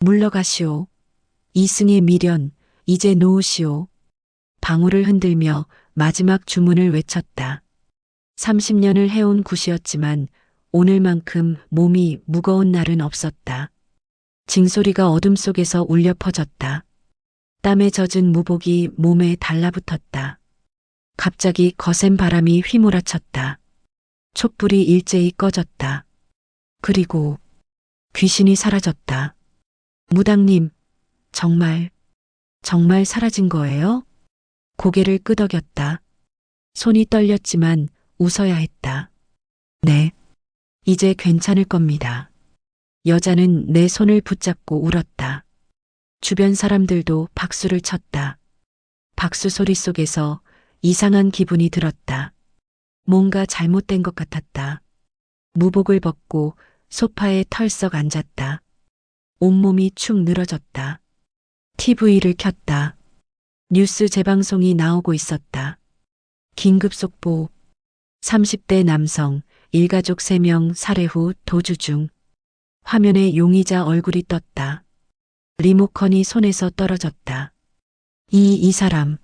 물러가시오. 이승의 미련, 이제 놓으시오. 방울을 흔들며 마지막 주문을 외쳤다. 30년을 해온 굿이었지만 오늘만큼 몸이 무거운 날은 없었다. 징소리가 어둠 속에서 울려 퍼졌다. 땀에 젖은 무복이 몸에 달라붙었다. 갑자기 거센 바람이 휘몰아쳤다. 촛불이 일제히 꺼졌다. 그리고 귀신이 사라졌다. 무당님, 정말 사라진 거예요? 고개를 끄덕였다. 손이 떨렸지만 웃어야 했다. 네, 이제 괜찮을 겁니다. 여자는 내 손을 붙잡고 울었다. 주변 사람들도 박수를 쳤다. 박수 소리 속에서 이상한 기분이 들었다. 뭔가 잘못된 것 같았다. 무복을 벗고 소파에 털썩 앉았다. 온몸이 축 늘어졌다. TV를 켰다. 뉴스 재방송이 나오고 있었다. 긴급 속보. 30대 남성, 일가족 3명 살해 후 도주 중. 화면에 용의자 얼굴이 떴다. 리모컨이 손에서 떨어졌다. 이 사람.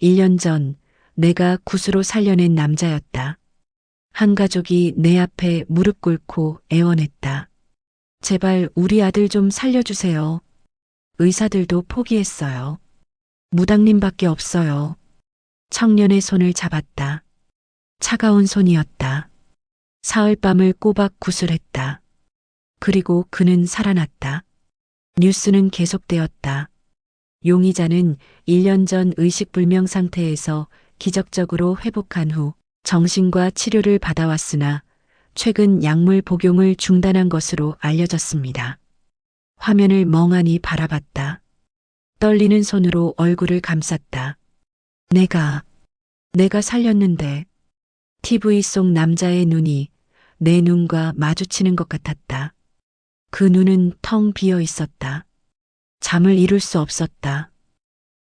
1년 전 내가 굿으로 살려낸 남자였다. 한 가족이 내 앞에 무릎 꿇고 애원했다. 제발 우리 아들 좀 살려주세요. 의사들도 포기했어요. 무당님밖에 없어요. 청년의 손을 잡았다. 차가운 손이었다. 사흘밤을 꼬박 구슬했다. 그리고 그는 살아났다. 뉴스는 계속되었다. 용의자는 1년 전 의식불명 상태에서 기적적으로 회복한 후 정신과 치료를 받아왔으나 최근 약물 복용을 중단한 것으로 알려졌습니다. 화면을 멍하니 바라봤다. 떨리는 손으로 얼굴을 감쌌다. 내가 살렸는데. TV 속 남자의 눈이 내 눈과 마주치는 것 같았다. 그 눈은 텅 비어 있었다. 잠을 이룰 수 없었다.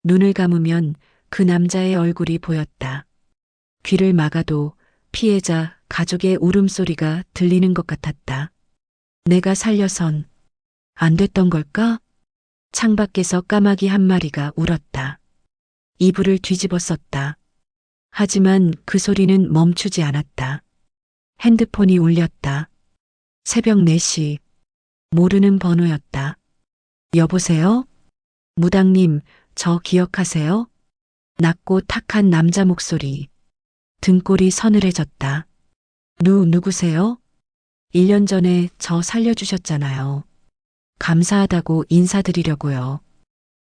눈을 감으면 그 남자의 얼굴이 보였다. 귀를 막아도 피해자 가족의 울음소리가 들리는 것 같았다. 내가 살려선 안 됐던 걸까? 창밖에서 까마귀 한 마리가 울었다. 이불을 뒤집어 썼다. 하지만 그 소리는 멈추지 않았다. 핸드폰이 울렸다. 새벽 4시. 모르는 번호였다. 여보세요? 무당님, 저 기억하세요? 낮고 탁한 남자 목소리. 등골이 서늘해졌다. 누구세요? 1년 전에 저 살려주셨잖아요. 감사하다고 인사드리려고요.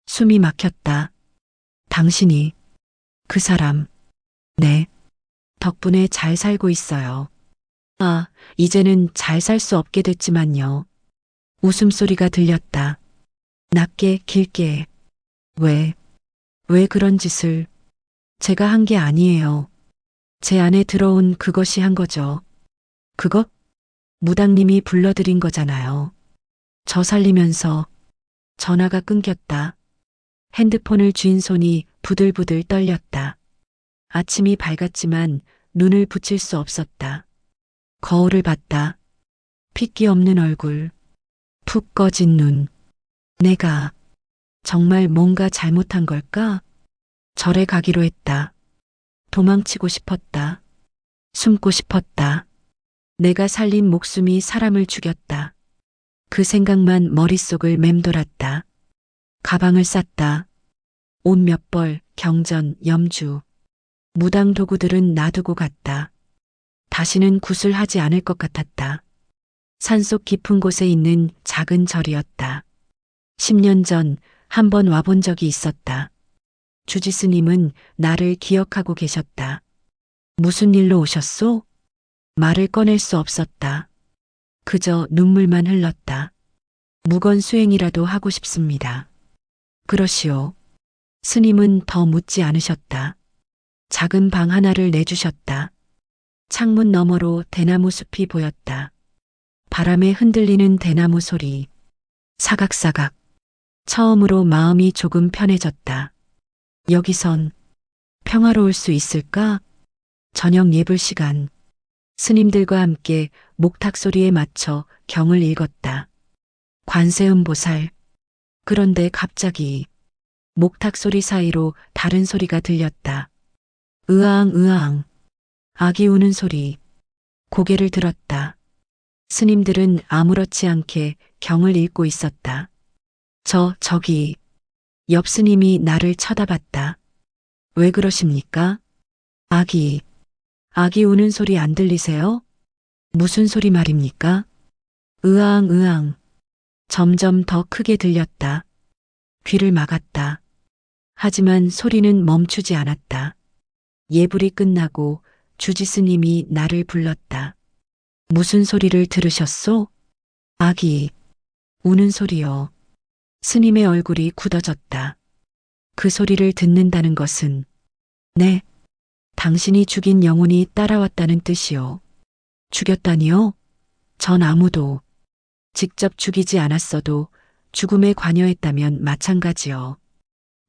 숨이 막혔다. 당신이 그 사람. 네. 덕분에 잘 살고 있어요. 이제는 잘 살 수 없게 됐지만요. 웃음소리가 들렸다. 낮게 길게. 왜 그런 짓을. 제가 한 게 아니에요. 제 안에 들어온 그것이 한 거죠. 그것? 무당님이 불러들인 거잖아요. 저 살리면서. 전화가 끊겼다. 핸드폰을 쥔 손이 부들부들 떨렸다. 아침이 밝았지만 눈을 붙일 수 없었다. 거울을 봤다. 핏기 없는 얼굴. 푹 꺼진 눈. 내가 정말 뭔가 잘못한 걸까? 절에 가기로 했다. 도망치고 싶었다. 숨고 싶었다. 내가 살린 목숨이 사람을 죽였다. 그 생각만 머릿속을 맴돌았다. 가방을 쌌다. 옷 몇 벌, 경전, 염주. 무당 도구들은 놔두고 갔다. 다시는 굿을 하지 않을 것 같았다. 산속 깊은 곳에 있는 작은 절이었다. 10년 전 한 번 와본 적이 있었다. 주지스님은 나를 기억하고 계셨다. 무슨 일로 오셨소? 말을 꺼낼 수 없었다. 그저 눈물만 흘렀다. 무건 수행이라도 하고 싶습니다. 그러시오. 스님은 더 묻지 않으셨다. 작은 방 하나를 내주셨다. 창문 너머로 대나무 숲이 보였다. 바람에 흔들리는 대나무 소리. 사각사각. 처음으로 마음이 조금 편해졌다. 여기선 평화로울 수 있을까? 저녁 예불 시간. 스님들과 함께 목탁 소리에 맞춰 경을 읽었다. 관세음보살, 그런데 갑자기 목탁 소리 사이로 다른 소리가 들렸다. 으앙 으앙. 아기 우는 소리. 고개를 들었다. 스님들은 아무렇지 않게 경을 읽고 있었다. 저기. 옆 스님이 나를 쳐다봤다. 왜 그러십니까? 아기 우는 소리 안 들리세요? 무슨 소리 말입니까? 으앙 으앙. 점점 더 크게 들렸다. 귀를 막았다. 하지만 소리는 멈추지 않았다. 예불이 끝나고 주지 스님이 나를 불렀다. 무슨 소리를 들으셨소? 아기 우는 소리요. 스님의 얼굴이 굳어졌다. 그 소리를 듣는다는 것은 네, 당신이 죽인 영혼이 따라왔다는 뜻이요. 죽였다니요? 전 아무도 직접 죽이지 않았어도 죽음에 관여했다면 마찬가지요.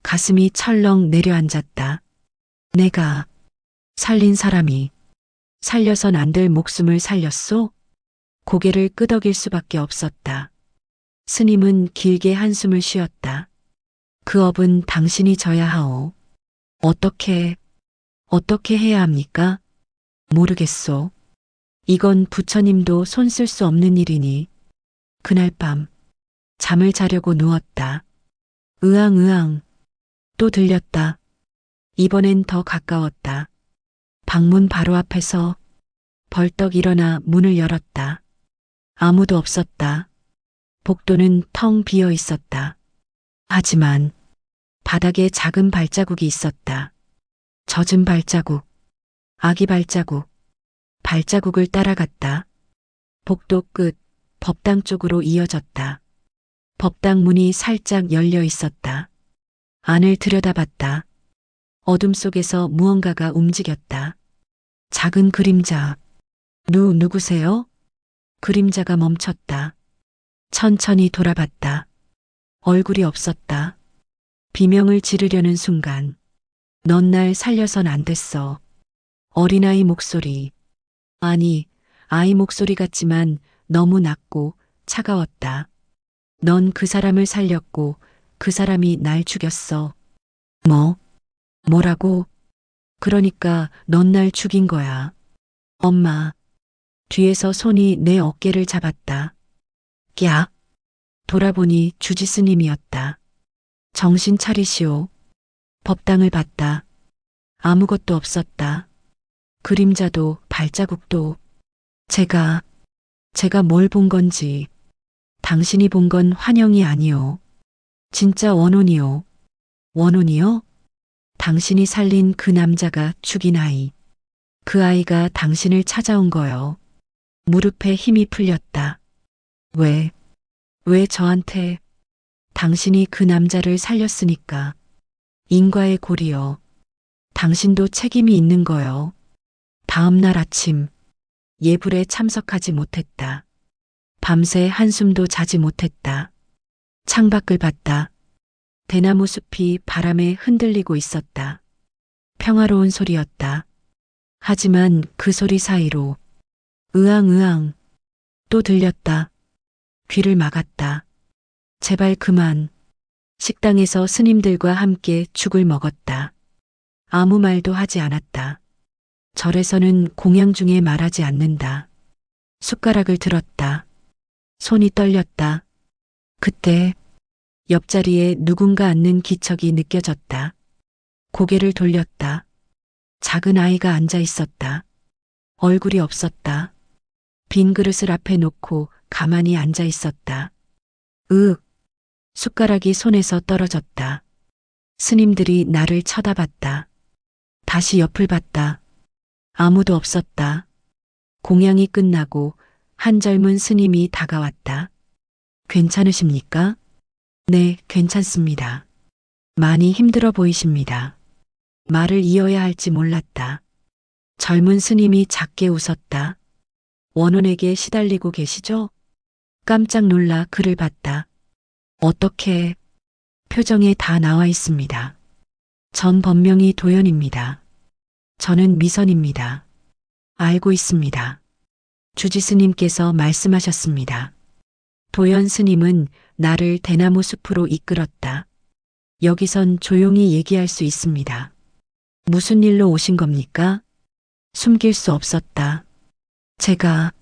가슴이 철렁 내려앉았다. 내가 살린 사람이 살려선 안 될 목숨을 살렸소? 고개를 끄덕일 수밖에 없었다. 스님은 길게 한숨을 쉬었다. 그 업은 당신이 져야 하오. 어떻게 해야 합니까? 모르겠소. 이건 부처님도 손 쓸 수 없는 일이니. 그날 밤 잠을 자려고 누웠다. 으앙 으앙. 또 들렸다. 이번엔 더 가까웠다. 방문 바로 앞에서 벌떡 일어나 문을 열었다. 아무도 없었다. 복도는 텅 비어 있었다. 하지만 바닥에 작은 발자국이 있었다. 젖은 발자국, 아기 발자국. 발자국을 따라갔다. 복도 끝 법당 쪽으로 이어졌다. 법당 문이 살짝 열려 있었다. 안을 들여다봤다. 어둠 속에서 무언가가 움직였다. 작은 그림자. 누구세요? 그림자가 멈췄다. 천천히 돌아봤다. 얼굴이 없었다. 비명을 지르려는 순간 넌 날 살려선 안 됐어. 어린아이 목소리. 아니, 아이 목소리 같지만 너무 낮고 차가웠다. 넌 그 사람을 살렸고 그 사람이 날 죽였어. 뭐라고? 그러니까 넌 날 죽인 거야. 엄마. 뒤에서 손이 내 어깨를 잡았다. 야. 돌아보니 주지 스님이었다. 정신 차리시오. 법당을 봤다. 아무것도 없었다. 그림자도 발자국도. 제가 뭘 본 건지. 당신이 본 건 환영이 아니오. 진짜 원혼이요. 원혼이요? 당신이 살린 그 남자가 죽인 아이. 그 아이가 당신을 찾아온 거요. 무릎에 힘이 풀렸다. 왜 저한테? 당신이 그 남자를 살렸으니까. 인과의 고리요. 당신도 책임이 있는 거요. 다음 날 아침 예불에 참석하지 못했다. 밤새 한숨도 자지 못했다. 창밖을 봤다. 대나무 숲이 바람에 흔들리고 있었다. 평화로운 소리였다. 하지만 그 소리 사이로 으앙 으앙 또 들렸다. 귀를 막았다. 제발 그만. 식당에서 스님들과 함께 죽을 먹었다. 아무 말도 하지 않았다. 절에서는 공양 중에 말하지 않는다. 숟가락을 들었다. 손이 떨렸다. 그때 옆자리에 누군가 앉는 기척이 느껴졌다. 고개를 돌렸다. 작은 아이가 앉아 있었다. 얼굴이 없었다. 빈 그릇을 앞에 놓고 가만히 앉아 있었다. 숟가락이 손에서 떨어졌다. 스님들이 나를 쳐다봤다. 다시 옆을 봤다. 아무도 없었다. 공양이 끝나고 한 젊은 스님이 다가왔다. 괜찮으십니까? 네, 괜찮습니다. 많이 힘들어 보이십니다. 말을 이어야 할지 몰랐다. 젊은 스님이 작게 웃었다. 원혼에게 시달리고 계시죠? 깜짝 놀라 그를 봤다. 어떻게? 표정에 다 나와 있습니다. 전 본명이 도연입니다. 저는 미선입니다. 알고 있습니다. 주지 스님께서 말씀하셨습니다. 도연 스님은 나를 대나무 숲으로 이끌었다. 여기선 조용히 얘기할 수 있습니다. 무슨 일로 오신 겁니까? 숨길 수 없었다. 제가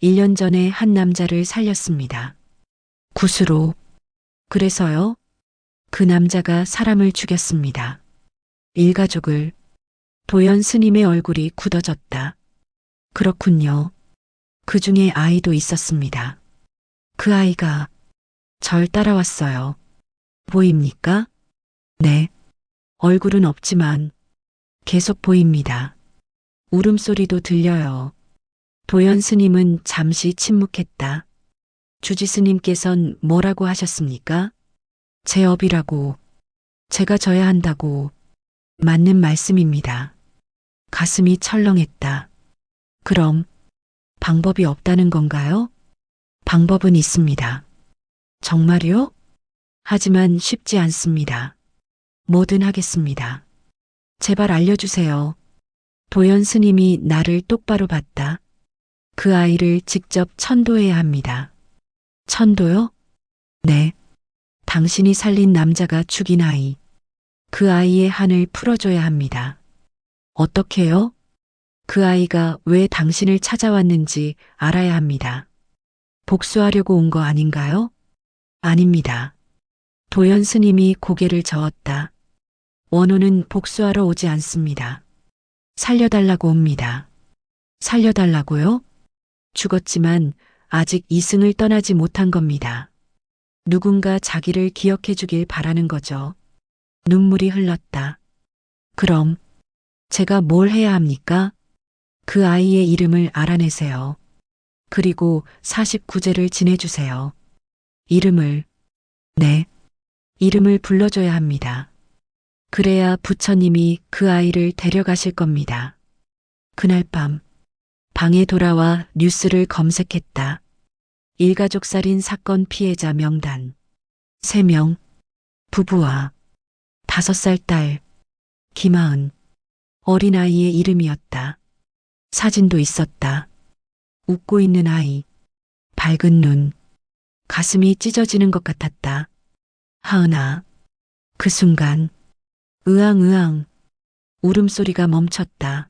1년 전에 한 남자를 살렸습니다. 굿으로. 그래서요? 그 남자가 사람을 죽였습니다. 일가족을. 도연 스님의 얼굴이 굳어졌다. 그렇군요. 그 중에 아이도 있었습니다. 그 아이가 절 따라왔어요. 보입니까? 네. 얼굴은 없지만 계속 보입니다. 울음소리도 들려요. 도연 스님은 잠시 침묵했다. 주지 스님께선 뭐라고 하셨습니까? 제 업이라고. 제가 져야 한다고. 맞는 말씀입니다. 가슴이 철렁했다. 그럼 방법이 없다는 건가요? 방법은 있습니다. 정말요? 하지만 쉽지 않습니다. 뭐든 하겠습니다. 제발 알려주세요. 도연 스님이 나를 똑바로 봤다. 그 아이를 직접 천도해야 합니다. 천도요? 네. 당신이 살린 남자가 죽인 아이. 그 아이의 한을 풀어줘야 합니다. 어떻게요? 그 아이가 왜 당신을 찾아왔는지 알아야 합니다. 복수하려고 온 거 아닌가요? 아닙니다. 도연 스님이 고개를 저었다. 원호는 복수하러 오지 않습니다. 살려달라고 옵니다. 살려달라고요? 죽었지만 아직 이승을 떠나지 못한 겁니다. 누군가 자기를 기억해 주길 바라는 거죠. 눈물이 흘렀다. 그럼 제가 뭘 해야 합니까? 그 아이의 이름을 알아내세요. 그리고 49제를 지내주세요. 이름을, 네, 이름을 불러줘야 합니다. 그래야 부처님이 그 아이를 데려가실 겁니다. 그날 밤, 방에 돌아와 뉴스를 검색했다. 일가족 살인 사건 피해자 명단. 3명, 부부와 5살 딸, 김하은, 어린아이의 이름이었다. 사진도 있었다. 웃고 있는 아이, 밝은 눈, 가슴이 찢어지는 것 같았다. 하은아. 그 순간, 으앙으앙, 울음소리가 멈췄다.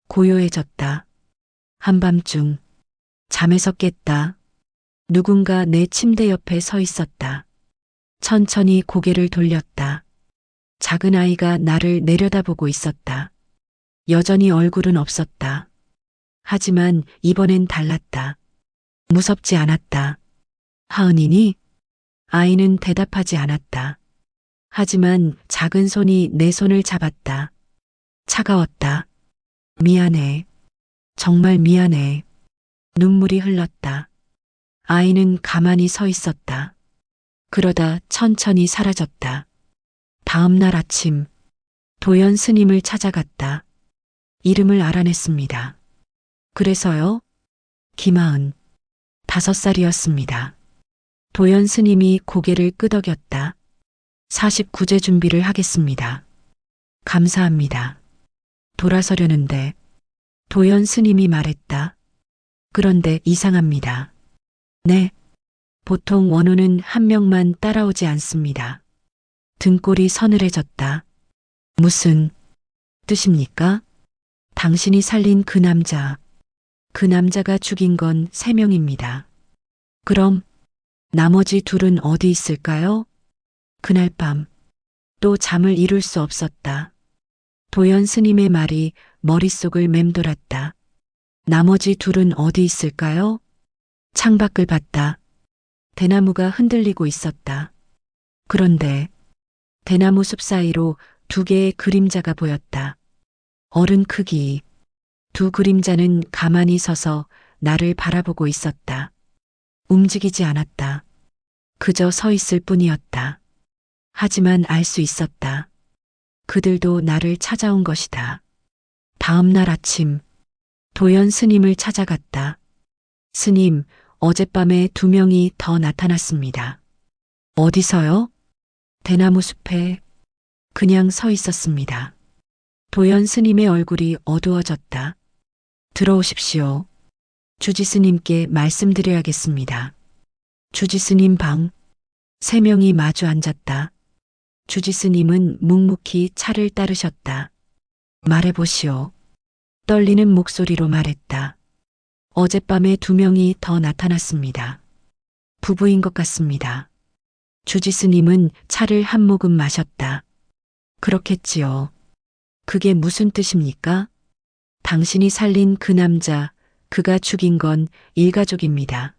고요해졌다. 한밤중, 잠에서 깼다. 누군가 내 침대 옆에 서 있었다. 천천히 고개를 돌렸다. 작은 아이가 나를 내려다보고 있었다. 여전히 얼굴은 없었다. 하지만 이번엔 달랐다. 무섭지 않았다. 하은이니? 아이는 대답하지 않았다. 하지만 작은 손이 내 손을 잡았다. 차가웠다. 미안해. 정말 미안해. 눈물이 흘렀다. 아이는 가만히 서 있었다. 그러다 천천히 사라졌다. 다음 날 아침, 도연 스님을 찾아갔다. 이름을 알아냈습니다. 그래서요? 김하은, 5살이었습니다. 도연 스님이 고개를 끄덕였다. 49제 준비를 하겠습니다. 감사합니다. 돌아서려는데 도연 스님이 말했다. 그런데 이상합니다. 네. 보통 원호는 한 명만 따라오지 않습니다. 등골이 서늘해졌다. 무슨 뜻입니까? 당신이 살린 그 남자가 죽인 건 3명입니다. 그럼 나머지 2은 어디 있을까요? 그날 밤 또 잠을 이룰 수 없었다. 도연 스님의 말이 머릿속을 맴돌았다. 나머지 2은 어디 있을까요? 창밖을 봤다. 대나무가 흔들리고 있었다. 그런데 대나무 숲 사이로 2개의 그림자가 보였다. 어른 크기. 2 그림자는 가만히 서서 나를 바라보고 있었다. 움직이지 않았다. 그저 서 있을 뿐이었다. 하지만 알 수 있었다. 그들도 나를 찾아온 것이다. 다음 날 아침, 도연 스님을 찾아갔다. 스님, 어젯밤에 2명이 더 나타났습니다. 어디서요? 대나무 숲에 그냥 서 있었습니다. 도연 스님의 얼굴이 어두워졌다. 들어오십시오. 주지 스님께 말씀드려야겠습니다. 주지 스님 방, 세 명이 마주 앉았다. 주지스님은 묵묵히 차를 따르셨다. 말해보시오. 떨리는 목소리로 말했다. 어젯밤에 두 명이 더 나타났습니다. 부부인 것 같습니다. 주지스님은 차를 한 모금 마셨다. 그렇겠지요. 그게 무슨 뜻입니까? 당신이 살린 그 남자, 그가 죽인 건 일가족입니다.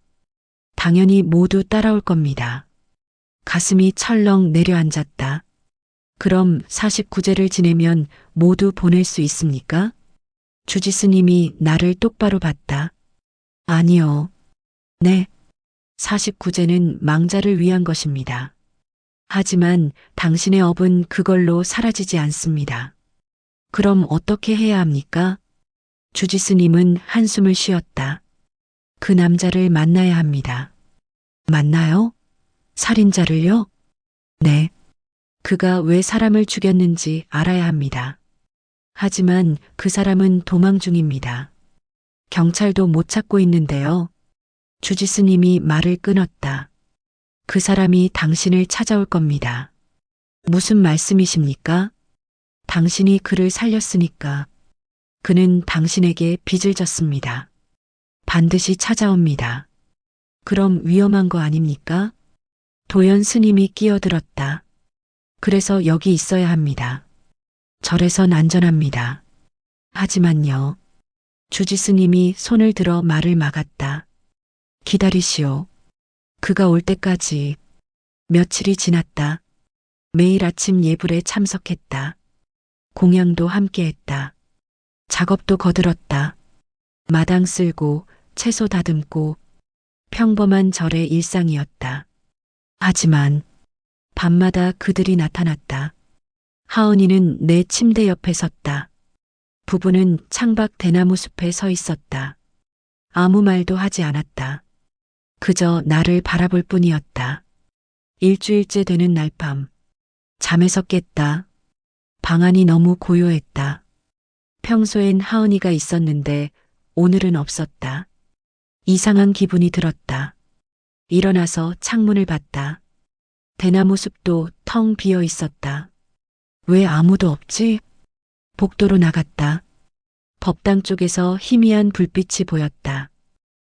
당연히 모두 따라올 겁니다. 가슴이 철렁 내려앉았다. 그럼 49제를 지내면 모두 보낼 수 있습니까? 주지스님이 나를 똑바로 봤다. 아니요. 네. 49제는 망자를 위한 것입니다. 하지만 당신의 업은 그걸로 사라지지 않습니다. 그럼 어떻게 해야 합니까? 주지스님은 한숨을 쉬었다. 그 남자를 만나야 합니다. 만나요? 살인자를요? 네. 그가 왜 사람을 죽였는지 알아야 합니다. 하지만 그 사람은 도망 중입니다. 경찰도 못 찾고 있는데요. 주지스님이 말을 끊었다. 그 사람이 당신을 찾아올 겁니다. 무슨 말씀이십니까? 당신이 그를 살렸으니까. 그는 당신에게 빚을 졌습니다. 반드시 찾아옵니다. 그럼 위험한 거 아닙니까? 도연 스님이 끼어들었다. 그래서 여기 있어야 합니다. 절에선 안전합니다. 하지만요. 주지스님이 손을 들어 말을 막았다. 기다리시오. 그가 올 때까지. 며칠이 지났다. 매일 아침 예불에 참석했다. 공양도 함께했다. 작업도 거들었다. 마당 쓸고 채소 다듬고 평범한 절의 일상이었다. 하지만 밤마다 그들이 나타났다. 하은이는 내 침대 옆에 섰다. 부부는 창밖 대나무 숲에 서 있었다. 아무 말도 하지 않았다. 그저 나를 바라볼 뿐이었다. 일주일째 되는 날 밤. 잠에서 깼다. 방 안이 너무 고요했다. 평소엔 하은이가 있었는데 오늘은 없었다. 이상한 기분이 들었다. 일어나서 창문을 봤다. 대나무 숲도 텅 비어 있었다. 왜 아무도 없지? 복도로 나갔다. 법당 쪽에서 희미한 불빛이 보였다.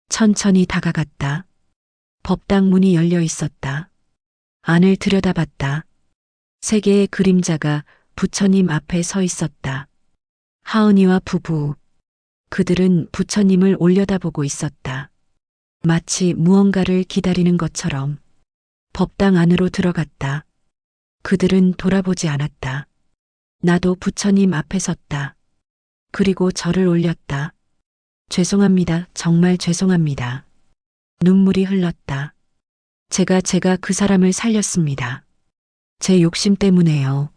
천천히 다가갔다. 법당 문이 열려 있었다. 안을 들여다봤다. 세 개의 그림자가 부처님 앞에 서 있었다. 하은이와 부부. 그들은 부처님을 올려다보고 있었다. 마치 무언가를 기다리는 것처럼. 법당 안으로 들어갔다. 그들은 돌아보지 않았다. 나도 부처님 앞에 섰다. 그리고 절을 올렸다. 죄송합니다. 정말 죄송합니다. 눈물이 흘렀다. 제가 그 사람을 살렸습니다. 제 욕심 때문에요.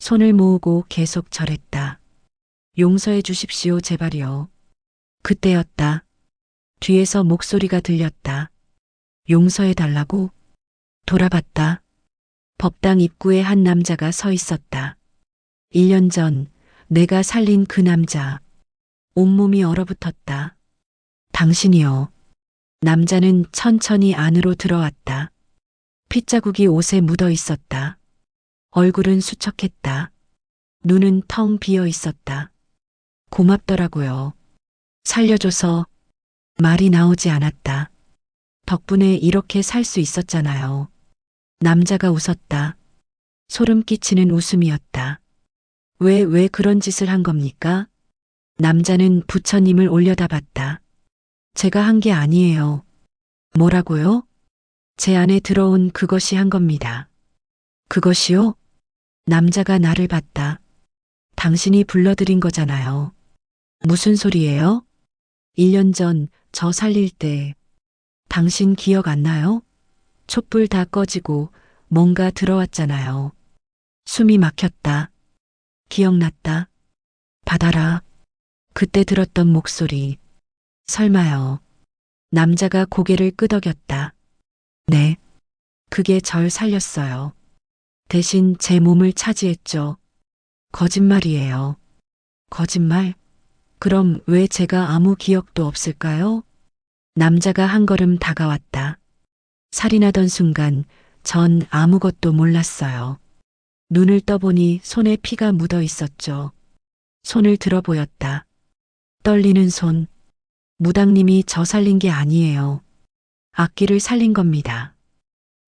손을 모으고 계속 절했다. 용서해 주십시오, 제발요. 그때였다. 뒤에서 목소리가 들렸다. 용서해 달라고? 돌아봤다. 법당 입구에 한 남자가 서 있었다. 1년 전 내가 살린 그 남자. 온몸이 얼어붙었다. 당신이요. 남자는 천천히 안으로 들어왔다. 핏자국이 옷에 묻어 있었다. 얼굴은 수척했다. 눈은 텅 비어 있었다. 고맙더라고요. 살려줘서. 말이 나오지 않았다. 덕분에 이렇게 살 수 있었잖아요. 남자가 웃었다. 소름 끼치는 웃음이었다. 왜 그런 짓을 한 겁니까? 남자는 부처님을 올려다봤다. 제가 한 게 아니에요. 뭐라고요? 제 안에 들어온 그것이 한 겁니다. 그것이요? 남자가 나를 봤다. 당신이 불러들인 거잖아요. 무슨 소리예요? 1년 전 저 살릴 때 당신 기억 안 나요? 촛불 다 꺼지고 뭔가 들어왔잖아요. 숨이 막혔다. 기억났다. 받아라. 그때 들었던 목소리. 설마요. 남자가 고개를 끄덕였다. 네. 그게 절 살렸어요. 대신 제 몸을 차지했죠. 거짓말이에요. 거짓말? 그럼 왜 제가 아무 기억도 없을까요? 남자가 한 걸음 다가왔다. 살인하던 순간 전 아무것도 몰랐어요. 눈을 떠보니 손에 피가 묻어 있었죠. 손을 들어 보였다. 떨리는 손. 무당님이 저 살린 게 아니에요. 악기를 살린 겁니다.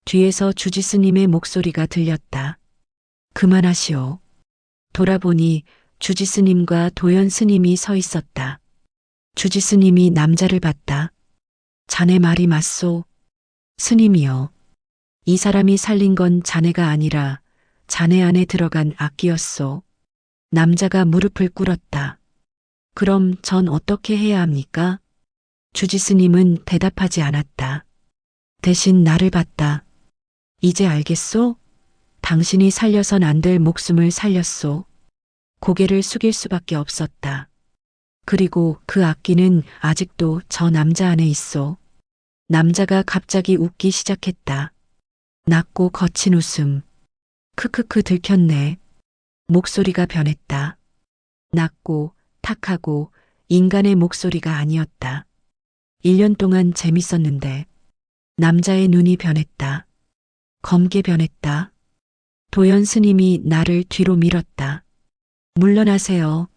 뒤에서 주지스님의 목소리가 들렸다. 그만하시오. 돌아보니 주지스님과 도연 스님이 서 있었다. 주지스님이 남자를 봤다. 자네 말이 맞소. 스님이요. 이 사람이 살린 건 자네가 아니라 자네 안에 들어간 악기였소. 남자가 무릎을 꿇었다. 그럼 전 어떻게 해야 합니까? 주지스님은 대답하지 않았다. 대신 나를 봤다. 이제 알겠소? 당신이 살려선 안 될 목숨을 살렸소. 고개를 숙일 수밖에 없었다. 그리고 그 악기는 아직도 저 남자 안에 있어. 남자가 갑자기 웃기 시작했다. 낮고 거친 웃음. 크크크 들켰네. 목소리가 변했다. 낮고 탁하고 인간의 목소리가 아니었다. 1년 동안 재밌었는데 남자의 눈이 변했다. 검게 변했다. 도연 스님이 나를 뒤로 밀었다. 물러나세요.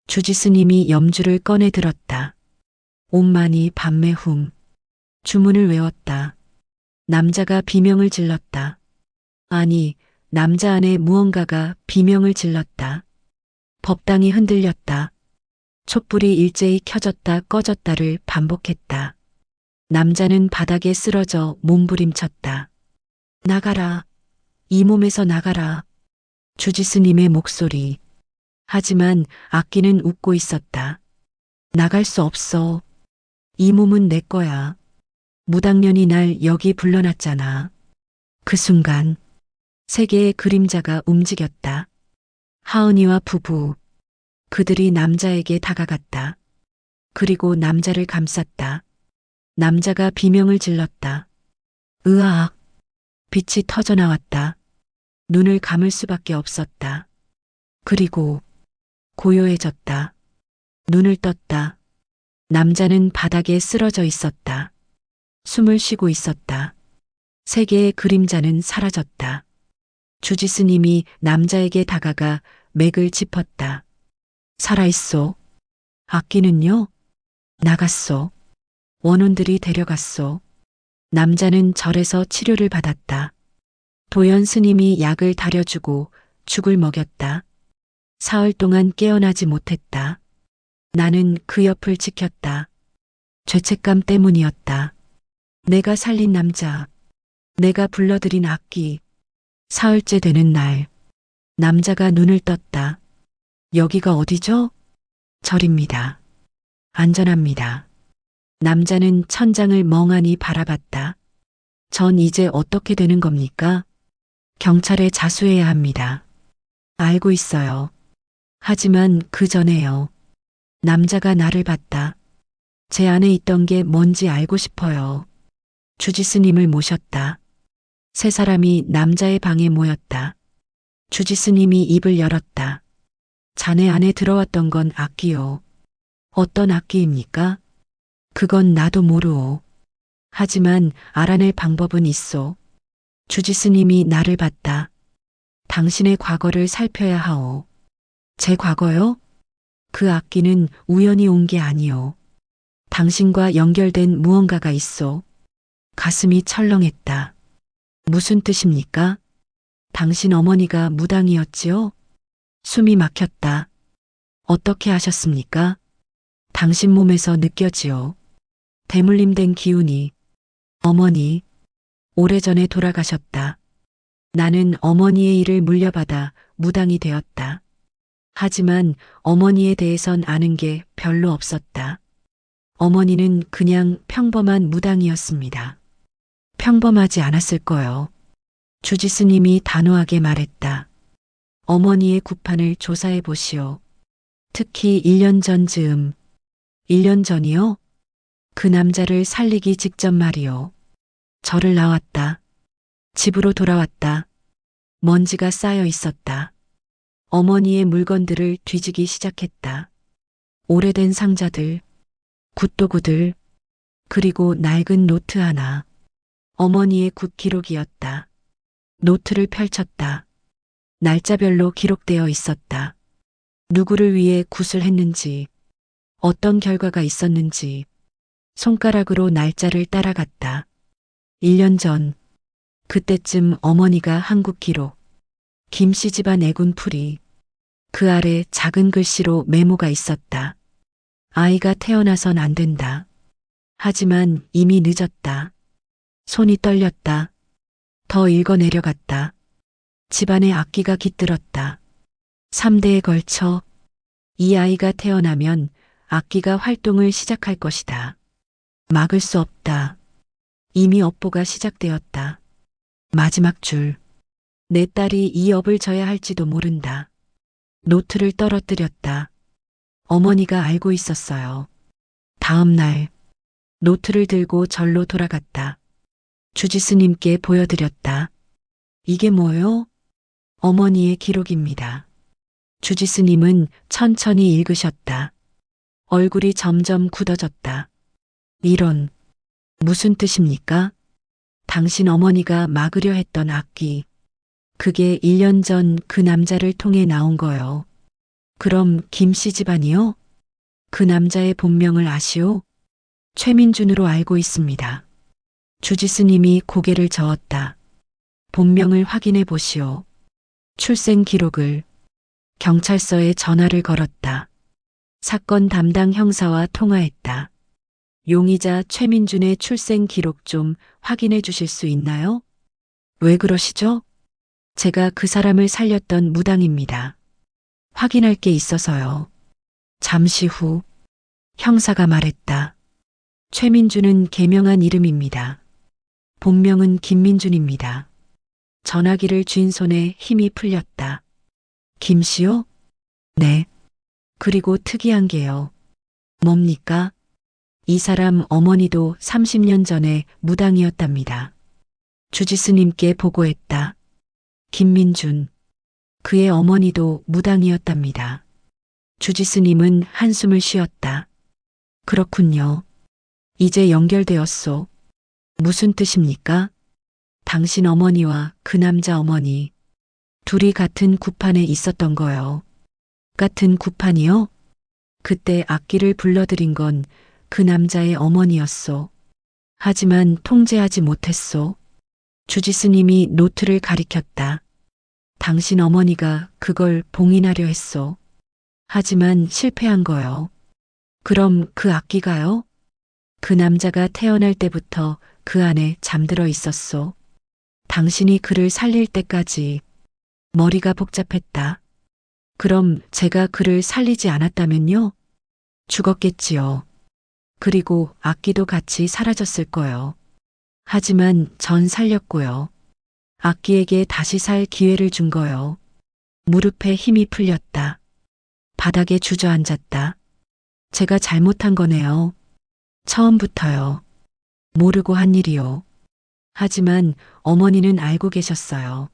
주지 스님이 염주를 꺼내 들었다. 옴마니 밤매훔. 주문을 외웠다. 남자가 비명을 질렀다. 아니, 남자 안에 무언가가 비명을 질렀다. 법당이 흔들렸다. 촛불이 일제히 켜졌다 꺼졌다를 반복했다. 남자는 바닥에 쓰러져 몸부림쳤다. 나가라. 이 몸에서 나가라. 주지스님의 목소리. 하지만 악기는 웃고 있었다. 나갈 수 없어. 이 몸은 내 거야. 무당년이 날 여기 불러놨잖아. 그 순간 세 개의 그림자가 움직였다. 하은이와 부부. 그들이 남자에게 다가갔다. 그리고 남자를 감쌌다. 남자가 비명을 질렀다. 으악. 빛이 터져나왔다. 눈을 감을 수밖에 없었다. 그리고 고요해졌다. 눈을 떴다. 남자는 바닥에 쓰러져 있었다. 숨을 쉬고 있었다. 세 개의 그림자는 사라졌다. 주지스님이 남자에게 다가가 맥을 짚었다. 살아있소. 악기는요? 나갔소. 원혼들이 데려갔소. 남자는 절에서 치료를 받았다. 도연 스님이 약을 다려주고 죽을 먹였다. 사흘 동안 깨어나지 못했다. 나는 그 옆을 지켰다. 죄책감 때문이었다. 내가 살린 남자. 내가 불러들인 악기. 사흘째 되는 날. 남자가 눈을 떴다. 여기가 어디죠? 절입니다. 안전합니다. 남자는 천장을 멍하니 바라봤다. 전 이제 어떻게 되는 겁니까? 경찰에 자수해야 합니다. 알고 있어요. 하지만 그 전에요. 남자가 나를 봤다. 제 안에 있던 게 뭔지 알고 싶어요. 주지스님을 모셨다. 세 사람이 남자의 방에 모였다. 주지스님이 입을 열었다. 자네 안에 들어왔던 건 악기요. 어떤 악기입니까? 그건 나도 모르오. 하지만 알아낼 방법은 있어. 주지스님이 나를 봤다. 당신의 과거를 살펴야 하오. 제 과거요? 그 악기는 우연히 온 게 아니오. 당신과 연결된 무언가가 있어. 가슴이 철렁했다. 무슨 뜻입니까? 당신 어머니가 무당이었지요? 숨이 막혔다. 어떻게 하셨습니까? 당신 몸에서 느껴지요. 대물림된 기운이. 어머니, 오래전에 돌아가셨다. 나는 어머니의 일을 물려받아 무당이 되었다. 하지만 어머니에 대해선 아는 게 별로 없었다. 어머니는 그냥 평범한 무당이었습니다. 평범하지 않았을 거요. 주지스님이 단호하게 말했다. 어머니의 구판을 조사해 보시오. 특히 1년 전 즈음. 1년 전이요? 그 남자를 살리기 직전 말이요. 절을 나왔다. 집으로 돌아왔다. 먼지가 쌓여 있었다. 어머니의 물건들을 뒤지기 시작했다. 오래된 상자들, 굿도구들, 그리고 낡은 노트 하나. 어머니의 굿 기록이었다. 노트를 펼쳤다. 날짜별로 기록되어 있었다. 누구를 위해 굿을 했는지, 어떤 결과가 있었는지, 손가락으로 날짜를 따라갔다. 1년 전, 그때쯤 어머니가 한국 기록, 김씨 집안 애군풀이, 그 아래 작은 글씨로 메모가 있었다. 아이가 태어나선 안 된다. 하지만 이미 늦었다. 손이 떨렸다. 더 읽어내려갔다. 집안의 악기가 깃들었다. 3대에 걸쳐 이 아이가 태어나면 악기가 활동을 시작할 것이다. 막을 수 없다. 이미 업보가 시작되었다. 마지막 줄. 내 딸이 이 업을 져야 할지도 모른다. 노트를 떨어뜨렸다. 어머니가 알고 있었어요. 다음 날 노트를 들고 절로 돌아갔다. 주지스님께 보여드렸다. 이게 뭐요? 어머니의 기록입니다. 주지스님은 천천히 읽으셨다. 얼굴이 점점 굳어졌다. 이런, 무슨 뜻입니까? 당신 어머니가 막으려 했던 악기. 그게 1년 전 그 남자를 통해 나온 거요. 그럼 김씨 집안이요? 그 남자의 본명을 아시오? 최민준으로 알고 있습니다. 주지스님이 고개를 저었다. 본명을 확인해 보시오. 출생 기록을. 경찰서에 전화를 걸었다. 사건 담당 형사와 통화했다. 용의자 최민준의 출생 기록 좀 확인해 주실 수 있나요? 왜 그러시죠? 제가 그 사람을 살렸던 무당입니다. 확인할 게 있어서요. 잠시 후 형사가 말했다. 최민준은 개명한 이름입니다. 본명은 김민준입니다. 전화기를 쥔 손에 힘이 풀렸다. 김씨요? 네. 그리고 특이한 게요. 뭡니까? 이 사람 어머니도 30년 전에 무당이었답니다. 주지스님께 보고했다. 김민준. 그의 어머니도 무당이었답니다. 주지스님은 한숨을 쉬었다. 그렇군요. 이제 연결되었소. 무슨 뜻입니까? 당신 어머니와 그 남자 어머니. 둘이 같은 구판에 있었던 거요. 같은 구판이요? 그때 악기를 불러들인 건 그 남자의 어머니였소. 하지만 통제하지 못했소. 주지스님이 노트를 가리켰다. 당신 어머니가 그걸 봉인하려 했소. 하지만 실패한 거요. 그럼 그 악기가요? 그 남자가 태어날 때부터 그 안에 잠들어 있었소. 당신이 그를 살릴 때까지. 머리가 복잡했다. 그럼 제가 그를 살리지 않았다면요? 죽었겠지요. 그리고 악기도 같이 사라졌을 거요. 하지만 전 살렸고요. 악기에게 다시 살 기회를 준 거요. 무릎에 힘이 풀렸다. 바닥에 주저앉았다. 제가 잘못한 거네요. 처음부터요. 모르고 한 일이요. 하지만 어머니는 알고 계셨어요.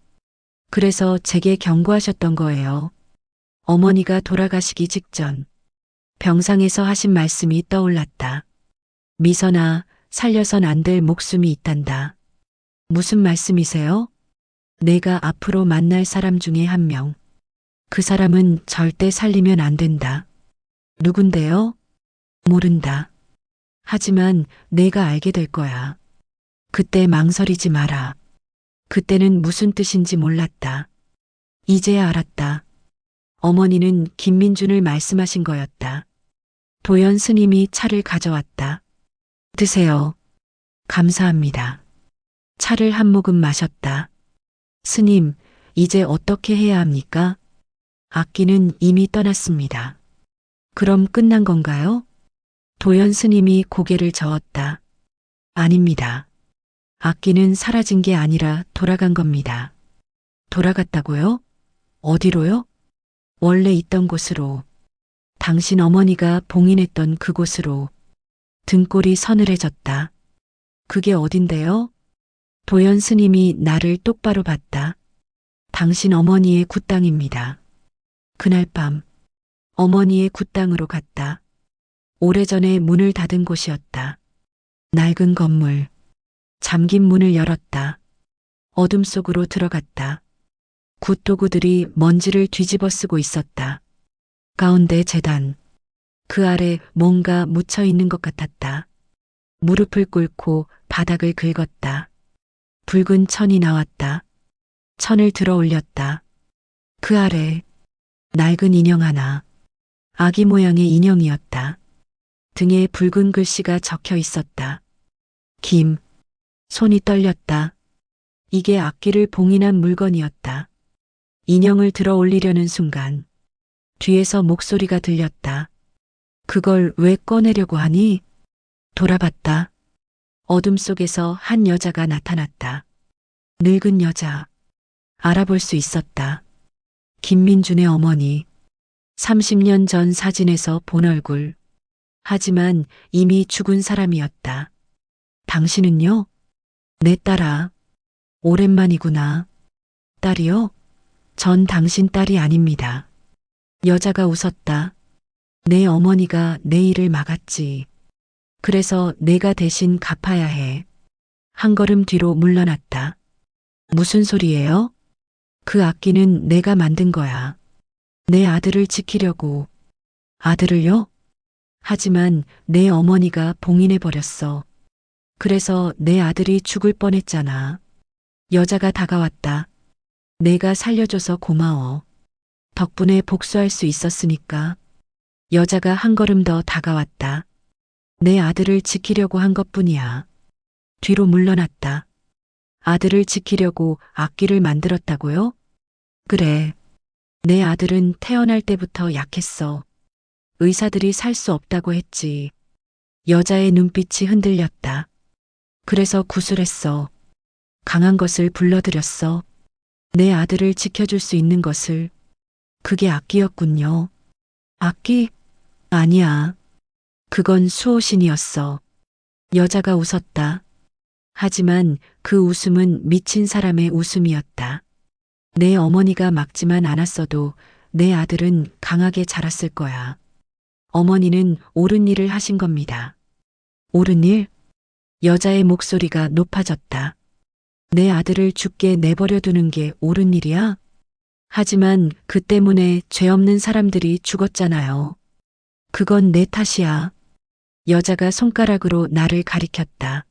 그래서 제게 경고하셨던 거예요. 어머니가 돌아가시기 직전 병상에서 하신 말씀이 떠올랐다. 미선아, 살려선 안 될 목숨이 있단다. 무슨 말씀이세요? 내가 앞으로 만날 사람 중에 한 명. 그 사람은 절대 살리면 안 된다. 누군데요? 모른다. 하지만 내가 알게 될 거야. 그때 망설이지 마라. 그때는 무슨 뜻인지 몰랐다. 이제야 알았다. 어머니는 김민준을 말씀하신 거였다. 도연 스님이 차를 가져왔다. 드세요. 감사합니다. 차를 한 모금 마셨다. 스님, 이제 어떻게 해야 합니까? 악기는 이미 떠났습니다. 그럼 끝난 건가요? 도연 스님이 고개를 저었다. 아닙니다. 악기는 사라진 게 아니라 돌아간 겁니다. 돌아갔다고요? 어디로요? 원래 있던 곳으로. 당신 어머니가 봉인했던 그곳으로. 등골이 서늘해졌다. 그게 어딘데요? 도연 스님이 나를 똑바로 봤다. 당신 어머니의 굿땅입니다. 그날 밤 어머니의 굿땅으로 갔다. 오래전에 문을 닫은 곳이었다. 낡은 건물. 잠긴 문을 열었다. 어둠 속으로 들어갔다. 굿도구들이 먼지를 뒤집어 쓰고 있었다. 가운데 제단. 그 아래 뭔가 묻혀 있는 것 같았다. 무릎을 꿇고 바닥을 긁었다. 붉은 천이 나왔다. 천을 들어 올렸다. 그 아래 낡은 인형 하나. 아기 모양의 인형이었다. 등에 붉은 글씨가 적혀 있었다. 김. 손이 떨렸다. 이게 악기를 봉인한 물건이었다. 인형을 들어 올리려는 순간 뒤에서 목소리가 들렸다. 그걸 왜 꺼내려고 하니? 돌아봤다. 어둠 속에서 한 여자가 나타났다. 늙은 여자. 알아볼 수 있었다. 김민준의 어머니. 30년 전 사진에서 본 얼굴. 하지만 이미 죽은 사람이었다. 당신은요? 내 딸아. 오랜만이구나. 딸이요? 전 당신 딸이 아닙니다. 여자가 웃었다. 내 어머니가 내 일을 막았지. 그래서 내가 대신 갚아야 해. 한 걸음 뒤로 물러났다. 무슨 소리예요? 그 악기는 내가 만든 거야. 내 아들을 지키려고. 아들을요? 하지만 내 어머니가 봉인해버렸어. 그래서 내 아들이 죽을 뻔했잖아. 여자가 다가왔다. 내가 살려줘서 고마워. 덕분에 복수할 수 있었으니까. 여자가 한 걸음 더 다가왔다. 내 아들을 지키려고 한 것뿐이야. 뒤로 물러났다. 아들을 지키려고 악기를 만들었다고요? 그래. 내 아들은 태어날 때부터 약했어. 의사들이 살 수 없다고 했지. 여자의 눈빛이 흔들렸다. 그래서 구술했어. 강한 것을 불러들였어. 내 아들을 지켜줄 수 있는 것을. 그게 악기였군요. 악기? 아니야. 그건 수호신이었어. 여자가 웃었다. 하지만 그 웃음은 미친 사람의 웃음이었다. 내 어머니가 막지만 않았어도 내 아들은 강하게 자랐을 거야. 어머니는 옳은 일을 하신 겁니다. 옳은 일? 여자의 목소리가 높아졌다. 내 아들을 죽게 내버려 두는 게 옳은 일이야? 하지만 그 때문에 죄 없는 사람들이 죽었잖아요. 그건 내 탓이야. 여자가 손가락으로 나를 가리켰다.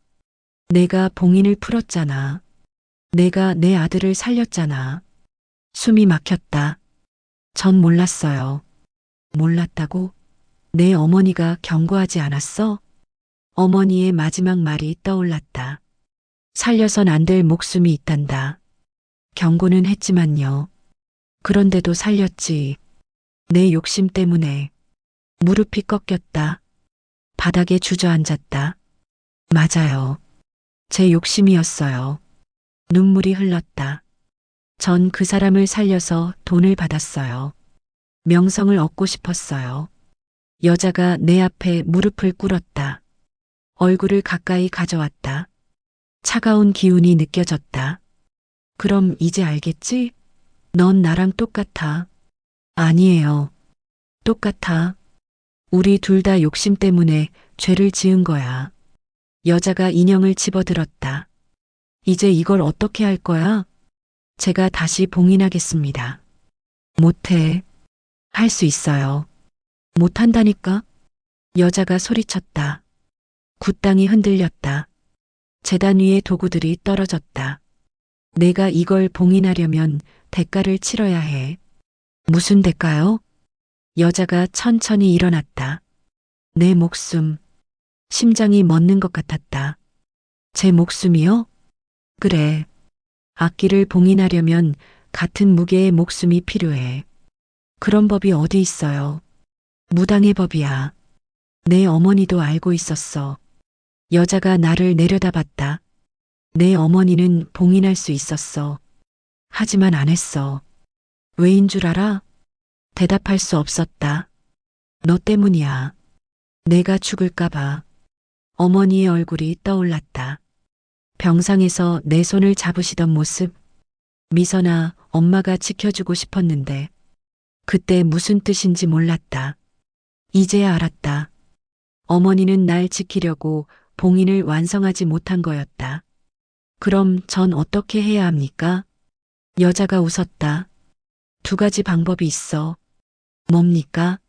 내가 봉인을 풀었잖아. 내가 내 아들을 살렸잖아. 숨이 막혔다. 전 몰랐어요. 몰랐다고? 내 어머니가 경고하지 않았어? 어머니의 마지막 말이 떠올랐다. 살려선 안 될 목숨이 있단다. 경고는 했지만요. 그런데도 살렸지. 내 욕심 때문에. 무릎이 꺾였다. 바닥에 주저앉았다. 맞아요. 제 욕심이었어요. 눈물이 흘렀다. 전 그 사람을 살려서 돈을 받았어요. 명성을 얻고 싶었어요. 여자가 내 앞에 무릎을 꿇었다. 얼굴을 가까이 가져왔다. 차가운 기운이 느껴졌다. 그럼 이제 알겠지? 넌 나랑 똑같아. 아니에요. 똑같아. 우리 둘 다 욕심 때문에 죄를 지은 거야. 여자가 인형을 집어들었다. 이제 이걸 어떻게 할 거야? 제가 다시 봉인하겠습니다. 못해. 할 수 있어요. 못한다니까? 여자가 소리쳤다. 굿땅이 흔들렸다. 제단 위에 도구들이 떨어졌다. 내가 이걸 봉인하려면 대가를 치러야 해. 무슨 대가요? 여자가 천천히 일어났다. 내 목숨. 심장이 멎는 것 같았다. 제 목숨이요? 그래. 악기를 봉인하려면 같은 무게의 목숨이 필요해. 그런 법이 어디 있어요? 무당의 법이야. 내 어머니도 알고 있었어. 여자가 나를 내려다봤다. 내 어머니는 봉인할 수 있었어. 하지만 안 했어. 왜인 줄 알아? 대답할 수 없었다. 너 때문이야. 내가 죽을까봐. 어머니의 얼굴이 떠올랐다. 병상에서 내 손을 잡으시던 모습. 미선아, 엄마가 지켜주고 싶었는데. 그때 무슨 뜻인지 몰랐다. 이제야 알았다. 어머니는 날 지키려고 봉인을 완성하지 못한 거였다. 그럼 전 어떻게 해야 합니까? 여자가 웃었다. 두 가지 방법이 있어. 뭡니까?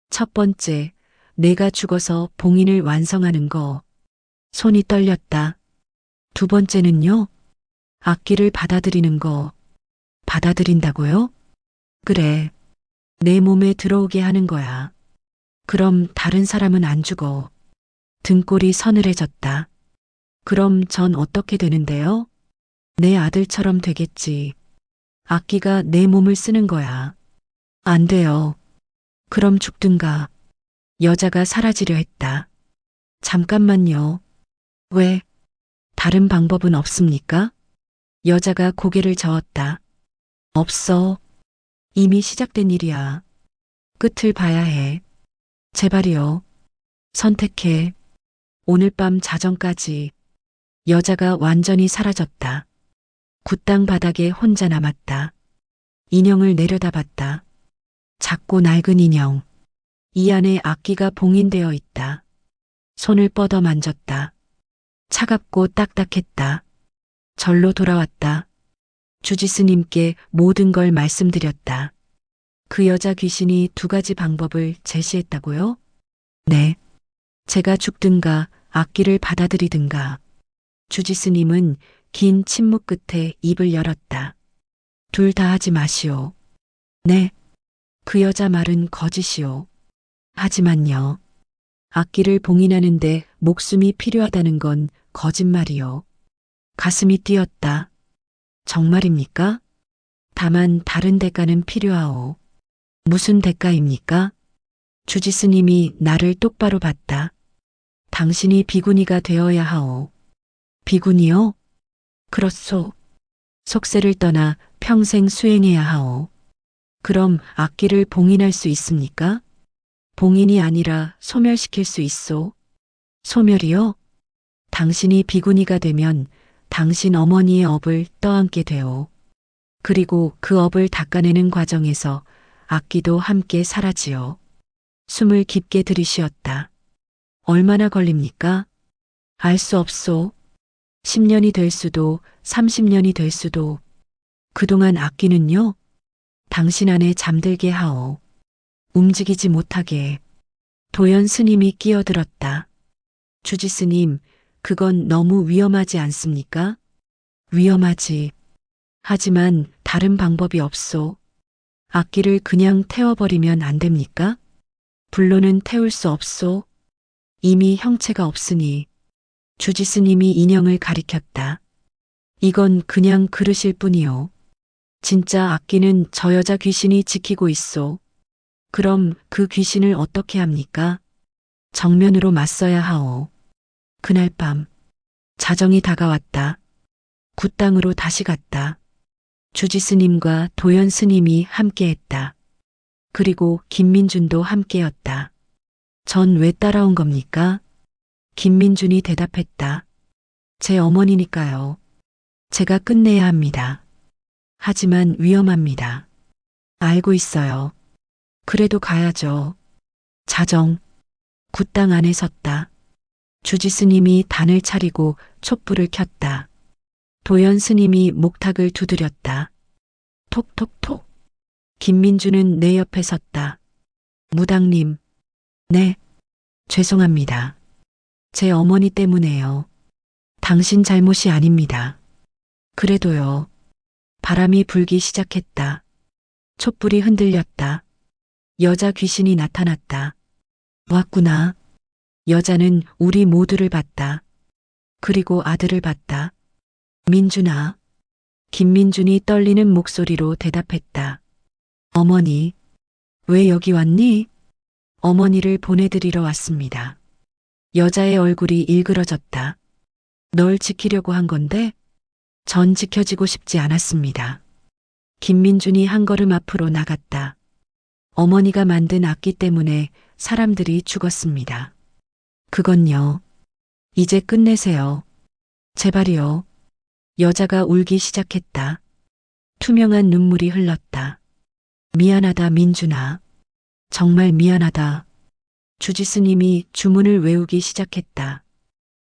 첫 번째, 내가 죽어서 봉인을 완성하는 거. 손이 떨렸다. 두 번째는요? 악기를 받아들이는 거. 받아들인다고요? 그래. 내 몸에 들어오게 하는 거야. 그럼 다른 사람은 안 죽어. 등골이 서늘해졌다. 그럼 전 어떻게 되는데요? 내 아들처럼 되겠지. 악기가 내 몸을 쓰는 거야. 안 돼요. 그럼 죽든가. 여자가 사라지려 했다. 잠깐만요. 왜? 다른 방법은 없습니까? 여자가 고개를 저었다. 없어. 이미 시작된 일이야. 끝을 봐야 해. 제발이요. 선택해. 오늘 밤 자정까지. 여자가 완전히 사라졌다. 굿당 바닥에 혼자 남았다. 인형을 내려다봤다. 작고 낡은 인형. 이 안에 악기가 봉인되어 있다. 손을 뻗어 만졌다. 차갑고 딱딱했다. 절로 돌아왔다. 주지스님께 모든 걸 말씀드렸다. 그 여자 귀신이 두 가지 방법을 제시했다고요? 네. 제가 죽든가 악기를 받아들이든가. 주지스님은 긴 침묵 끝에 입을 열었다. 둘 다 하지 마시오. 네. 그 여자 말은 거짓이오. 하지만요. 악기를 봉인하는데 목숨이 필요하다는 건 거짓말이요. 가슴이 뛰었다. 정말입니까? 다만 다른 대가는 필요하오. 무슨 대가입니까? 주지스님이 나를 똑바로 봤다. 당신이 비구니가 되어야 하오. 비구니요? 그렇소. 속세를 떠나 평생 수행해야 하오. 그럼 악기를 봉인할 수 있습니까? 봉인이 아니라 소멸시킬 수 있소. 소멸이요? 당신이 비구니가 되면 당신 어머니의 업을 떠안게 되오. 그리고 그 업을 닦아내는 과정에서 악기도 함께 사라지오. 숨을 깊게 들이쉬었다. 얼마나 걸립니까? 알 수 없소. 10년이 될 수도 30년이 될 수도. 그동안 악기는요? 당신 안에 잠들게 하오. 움직이지 못하게. 도연 스님이 끼어들었다. 주지 스님, 그건 너무 위험하지 않습니까? 위험하지. 하지만 다른 방법이 없소. 악기를 그냥 태워버리면 안 됩니까? 불로는 태울 수 없소. 이미 형체가 없으니. 주지 스님이 인형을 가리켰다. 이건 그냥 그릇일 뿐이요. 진짜 악기는 저 여자 귀신이 지키고 있소. 그럼 그 귀신을 어떻게 합니까? 정면으로 맞서야 하오. 그날 밤 자정이 다가왔다. 굿당으로 다시 갔다. 주지 스님과 도연 스님이 함께했다. 그리고 김민준도 함께였다. 전 왜 따라온 겁니까? 김민준이 대답했다. 제 어머니니까요. 제가 끝내야 합니다. 하지만 위험합니다. 알고 있어요. 그래도 가야죠. 자정. 굿당 안에 섰다. 주지 스님이 단을 차리고 촛불을 켰다. 도연 스님이 목탁을 두드렸다. 톡톡톡. 김민주는 내 옆에 섰다. 무당님. 네. 죄송합니다. 제 어머니 때문에요. 당신 잘못이 아닙니다. 그래도요. 바람이 불기 시작했다. 촛불이 흔들렸다. 여자 귀신이 나타났다. 왔구나. 여자는 우리 모두를 봤다. 그리고 아들을 봤다. 민준아. 김민준이 떨리는 목소리로 대답했다. 어머니, 왜 여기 왔니? 어머니를 보내드리러 왔습니다. 여자의 얼굴이 일그러졌다. 널 지키려고 한 건데 전 지켜지고 싶지 않았습니다. 김민준이 한 걸음 앞으로 나갔다. 어머니가 만든 악기 때문에 사람들이 죽었습니다. 그건요. 이제 끝내세요. 제발이요. 여자가 울기 시작했다. 투명한 눈물이 흘렀다. 미안하다 민준아. 정말 미안하다. 주지 스님이 주문을 외우기 시작했다.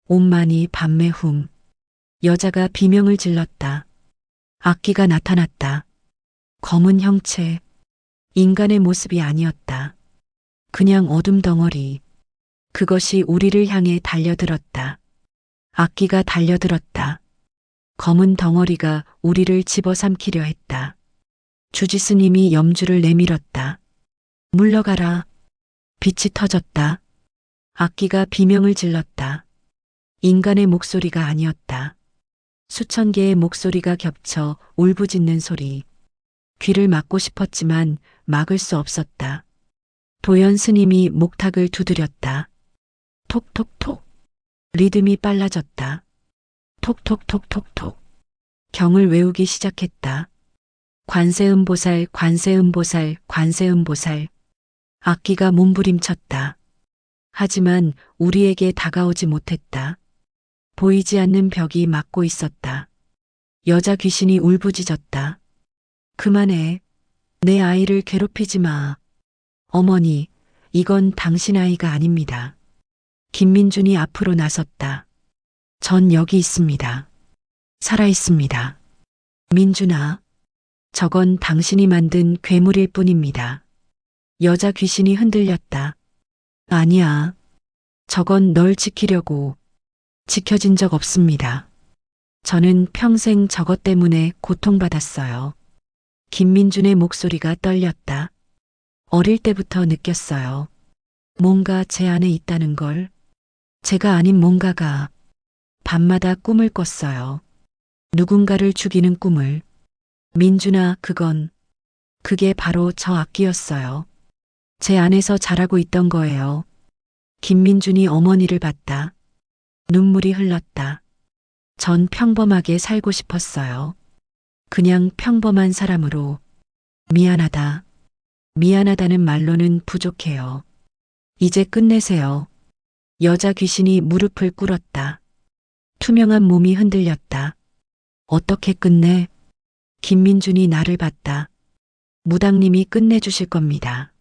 옴마니 밤매훔. 여자가 비명을 질렀다. 악기가 나타났다. 검은 형체. 인간의 모습이 아니었다. 그냥 어둠 덩어리. 그것이 우리를 향해 달려들었다. 악기가 달려들었다. 검은 덩어리가 우리를 집어삼키려 했다. 주지스님이 염주를 내밀었다. 물러가라. 빛이 터졌다. 악기가 비명을 질렀다. 인간의 목소리가 아니었다. 수천 개의 목소리가 겹쳐 울부짖는 소리. 귀를 막고 싶었지만 막을 수 없었다. 도연 스님이 목탁을 두드렸다. 톡톡톡. 리듬이 빨라졌다. 톡톡톡톡톡. 경을 외우기 시작했다. 관세음보살, 관세음보살, 관세음보살. 악기가 몸부림쳤다. 하지만 우리에게 다가오지 못했다. 보이지 않는 벽이 막고 있었다. 여자 귀신이 울부짖었다. 그만해. 내 아이를 괴롭히지 마. 어머니, 이건 당신 아이가 아닙니다. 김민준이 앞으로 나섰다. 전 여기 있습니다. 살아 있습니다. 민준아, 저건 당신이 만든 괴물일 뿐입니다. 여자 귀신이 흔들렸다. 아니야. 저건 널 지키려고. 지켜진 적 없습니다. 저는 평생 저것 때문에 고통받았어요. 김민준의 목소리가 떨렸다. 어릴 때부터 느꼈어요. 뭔가 제 안에 있다는 걸. 제가 아닌 뭔가가 밤마다 꿈을 꿨어요. 누군가를 죽이는 꿈을. 민준아, 그게 바로 저 악기였어요. 제 안에서 자라고 있던 거예요. 김민준이 어머니를 봤다. 눈물이 흘렀다. 전 평범하게 살고 싶었어요. 그냥 평범한 사람으로. 미안하다. 미안하다는 말로는 부족해요. 이제 끝내세요. 여자 귀신이 무릎을 꿇었다. 투명한 몸이 흔들렸다. 어떻게 끝내? 김민준이 나를 봤다. 무당님이 끝내주실 겁니다.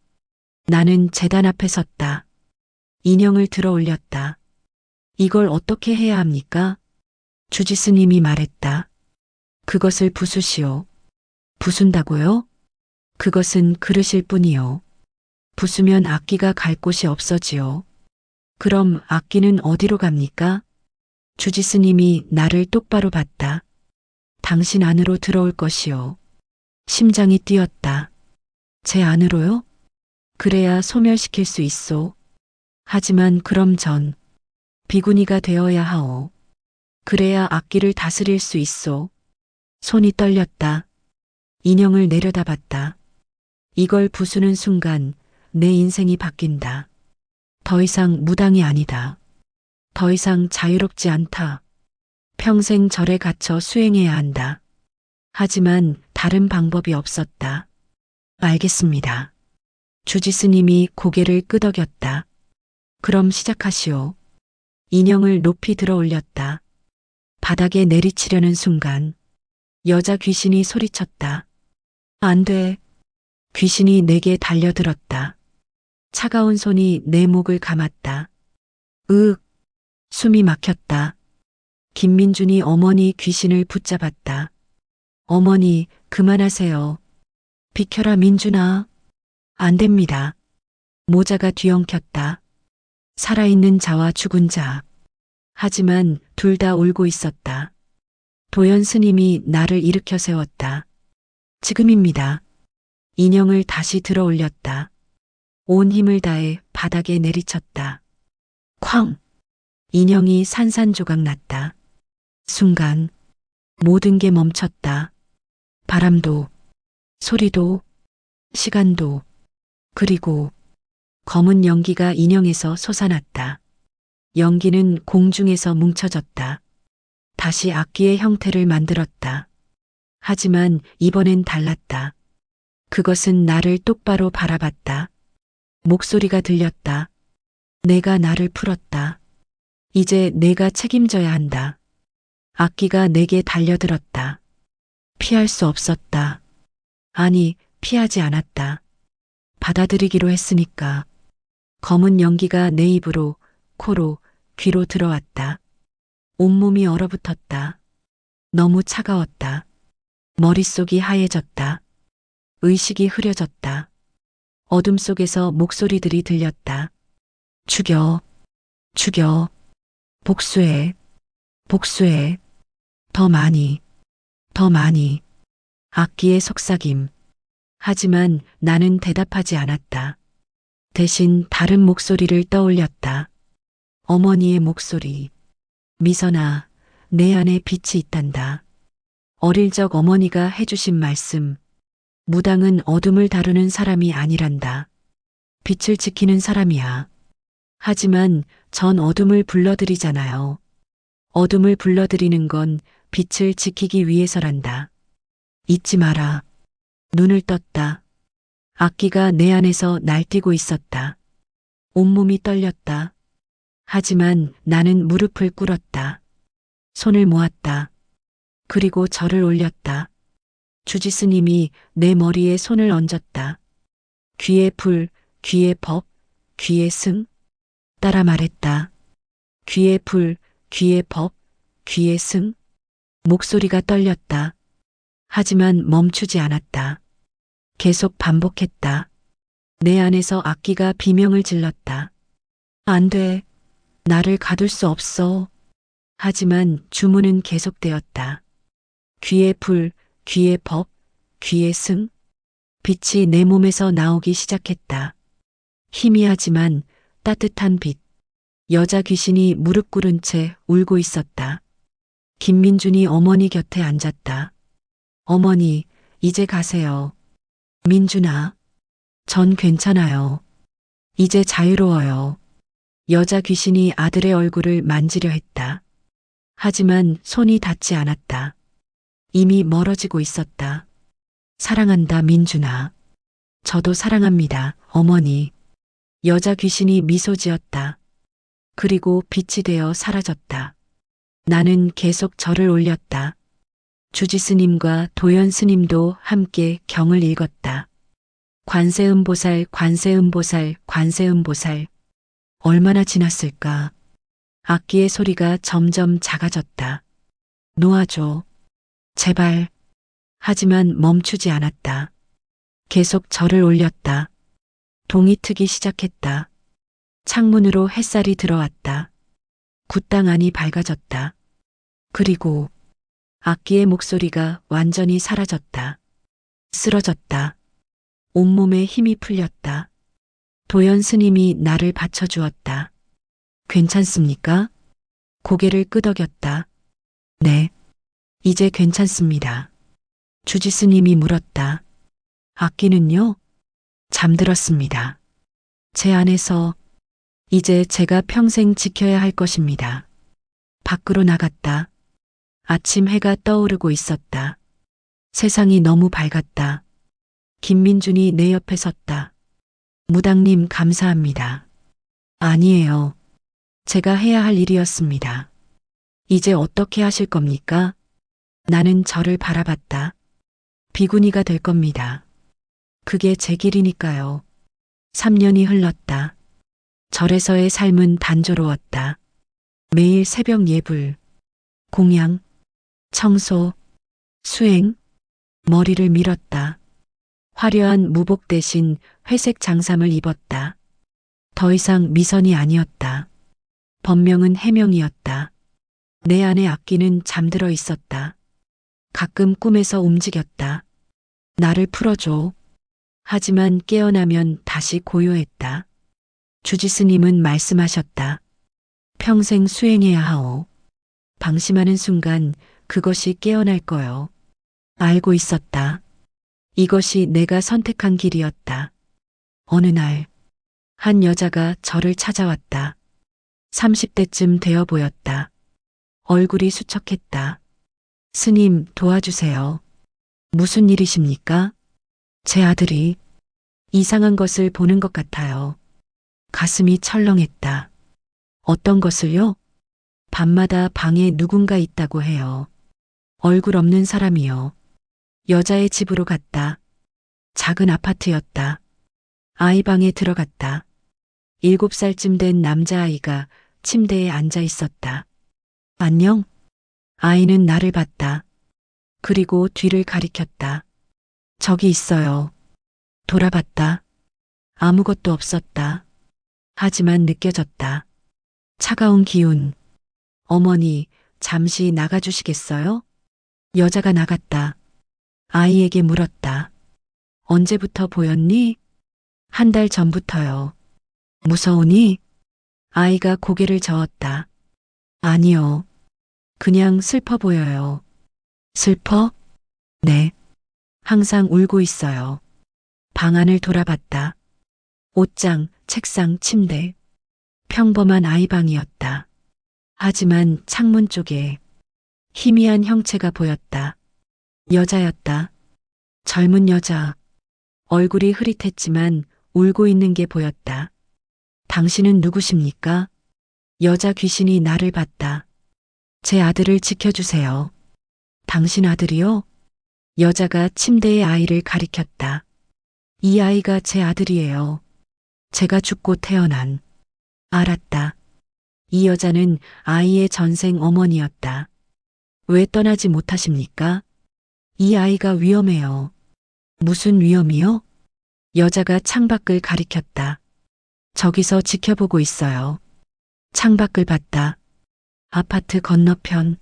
나는 제단 앞에 섰다. 인형을 들어 올렸다. 이걸 어떻게 해야 합니까? 주지스님이 말했다. 그것을 부수시오. 부순다고요? 그것은 그릇일 뿐이요. 부수면 악기가 갈 곳이 없어지요. 그럼 악기는 어디로 갑니까? 주지스님이 나를 똑바로 봤다. 당신 안으로 들어올 것이요. 심장이 뛰었다. 제 안으로요? 그래야 소멸시킬 수 있소. 하지만 그럼 전 비구니가 되어야 하오. 그래야 악기를 다스릴 수 있소. 손이 떨렸다. 인형을 내려다봤다. 이걸 부수는 순간 내 인생이 바뀐다. 더 이상 무당이 아니다. 더 이상 자유롭지 않다. 평생 절에 갇혀 수행해야 한다. 하지만 다른 방법이 없었다. 알겠습니다. 주지스님이 고개를 끄덕였다. 그럼 시작하시오. 인형을 높이 들어 올렸다. 바닥에 내리치려는 순간 여자 귀신이 소리쳤다. 안 돼. 귀신이 내게 달려들었다. 차가운 손이 내 목을 감았다. 으윽. 숨이 막혔다. 김민준이 어머니 귀신을 붙잡았다. 어머니, 그만하세요. 비켜라, 민준아. 안 됩니다. 모자가 뒤엉켰다. 살아있는 자와 죽은 자. 하지만 둘 다 울고 있었다. 도연 스님이 나를 일으켜 세웠다. 지금입니다. 인형을 다시 들어 올렸다. 온 힘을 다해 바닥에 내리쳤다. 쾅! 인형이 산산조각 났다. 순간 모든 게 멈췄다. 바람도, 소리도, 시간도, 그리고 검은 연기가 인형에서 솟아났다. 연기는 공중에서 뭉쳐졌다. 다시 악기의 형태를 만들었다. 하지만 이번엔 달랐다. 그것은 나를 똑바로 바라봤다. 목소리가 들렸다. 내가 나를 풀었다. 이제 내가 책임져야 한다. 악기가 내게 달려들었다. 피할 수 없었다. 아니, 피하지 않았다. 받아들이기로 했으니까. 검은 연기가 내 입으로, 코로, 귀로 들어왔다. 온몸이 얼어붙었다. 너무 차가웠다. 머릿속이 하얘졌다. 의식이 흐려졌다. 어둠 속에서 목소리들이 들렸다. 죽여, 죽여, 복수해, 복수해, 더 많이, 더 많이. 악기의 속삭임. 하지만 나는 대답하지 않았다. 대신 다른 목소리를 떠올렸다. 어머니의 목소리. 미선아, 내 안에 빛이 있단다. 어릴 적 어머니가 해주신 말씀. 무당은 어둠을 다루는 사람이 아니란다. 빛을 지키는 사람이야. 하지만 전 어둠을 불러들이잖아요. 어둠을 불러들이는 건 빛을 지키기 위해서란다. 잊지 마라. 눈을 떴다. 악기가 내 안에서 날뛰고 있었다. 온몸이 떨렸다. 하지만 나는 무릎을 꿇었다. 손을 모았다. 그리고 절을 올렸다. 주지스님이 내 머리에 손을 얹었다. 귀에 불, 귀에 법, 귀에 승. 따라 말했다. 귀에 불, 귀에 법, 귀에 승. 목소리가 떨렸다. 하지만 멈추지 않았다. 계속 반복했다. 내 안에서 악기가 비명을 질렀다. 안 돼. 나를 가둘 수 없어. 하지만 주문은 계속되었다. 귀에 불, 귀에 법, 귀에 승. 빛이 내 몸에서 나오기 시작했다. 희미하지만 따뜻한 빛. 여자 귀신이 무릎 꿇은 채 울고 있었다. 김민준이 어머니 곁에 앉았다. 어머니, 이제 가세요. 민준아, 전 괜찮아요. 이제 자유로워요. 여자 귀신이 아들의 얼굴을 만지려 했다. 하지만 손이 닿지 않았다. 이미 멀어지고 있었다. 사랑한다, 민준아. 저도 사랑합니다, 어머니. 여자 귀신이 미소 지었다. 그리고 빛이 되어 사라졌다. 나는 계속 절을 올렸다. 주지스님과 도연스님도 함께 경을 읽었다. 관세음보살, 관세음보살, 관세음보살. 얼마나 지났을까? 악기의 소리가 점점 작아졌다. 놓아줘. 제발. 하지만 멈추지 않았다. 계속 절을 올렸다. 동이 트기 시작했다. 창문으로 햇살이 들어왔다. 굿당 안이 밝아졌다. 그리고 악기의 목소리가 완전히 사라졌다. 쓰러졌다. 온몸에 힘이 풀렸다. 도연 스님이 나를 받쳐주었다. 괜찮습니까? 고개를 끄덕였다. 네. 이제 괜찮습니다. 주지 스님이 물었다. 악기는요? 잠들었습니다. 제 안에서 이제 제가 평생 지켜야 할 것입니다. 밖으로 나갔다. 아침 해가 떠오르고 있었다. 세상이 너무 밝았다. 김민준이 내 옆에 섰다. 무당님 감사합니다. 아니에요. 제가 해야 할 일이었습니다. 이제 어떻게 하실 겁니까? 나는 저를 바라봤다. 비구니가 될 겁니다. 그게 제 길이니까요. 3년이 흘렀다. 절에서의 삶은 단조로웠다. 매일 새벽 예불, 공양, 청소, 수행, 머리를 밀었다. 화려한 무복 대신 회색 장삼을 입었다. 더 이상 미선이 아니었다. 법명은 해명이었다. 내 안의 악기는 잠들어 있었다. 가끔 꿈에서 움직였다. 나를 풀어줘. 하지만 깨어나면 다시 고요했다. 주지스님은 말씀하셨다. 평생 수행해야 하오. 방심하는 순간 그것이 깨어날 거요. 알고 있었다. 이것이 내가 선택한 길이었다. 어느 날, 한 여자가 저를 찾아왔다. 30대쯤 되어 보였다. 얼굴이 수척했다. 스님, 도와주세요. 무슨 일이십니까? 제 아들이 이상한 것을 보는 것 같아요. 가슴이 철렁했다. 어떤 것을요? 밤마다 방에 누군가 있다고 해요. 얼굴 없는 사람이요. 여자의 집으로 갔다. 작은 아파트였다. 아이 방에 들어갔다. 7살쯤 된 남자아이가 침대에 앉아 있었다. 안녕? 아이는 나를 봤다. 그리고 뒤를 가리켰다. 저기 있어요. 돌아봤다. 아무것도 없었다. 하지만 느껴졌다. 차가운 기운. 어머니, 잠시 나가주시겠어요? 여자가 나갔다. 아이에게 물었다. 언제부터 보였니? 한 달 전부터요. 무서우니? 아이가 고개를 저었다. 아니요. 그냥 슬퍼 보여요. 슬퍼? 네. 항상 울고 있어요. 방 안을 돌아봤다. 옷장, 책상, 침대. 평범한 아이방이었다. 하지만 창문 쪽에 희미한 형체가 보였다. 여자였다. 젊은 여자. 얼굴이 흐릿했지만 울고 있는 게 보였다. 당신은 누구십니까? 여자 귀신이 나를 봤다. 제 아들을 지켜주세요. 당신 아들이요? 여자가 침대에 아이를 가리켰다. 이 아이가 제 아들이에요. 제가 죽고 태어난. 알았다. 이 여자는 아이의 전생 어머니였다. 왜 떠나지 못하십니까? 이 아이가 위험해요. 무슨 위험이요? 여자가 창밖을 가리켰다. 저기서 지켜보고 있어요. 창밖을 봤다. 아파트 건너편.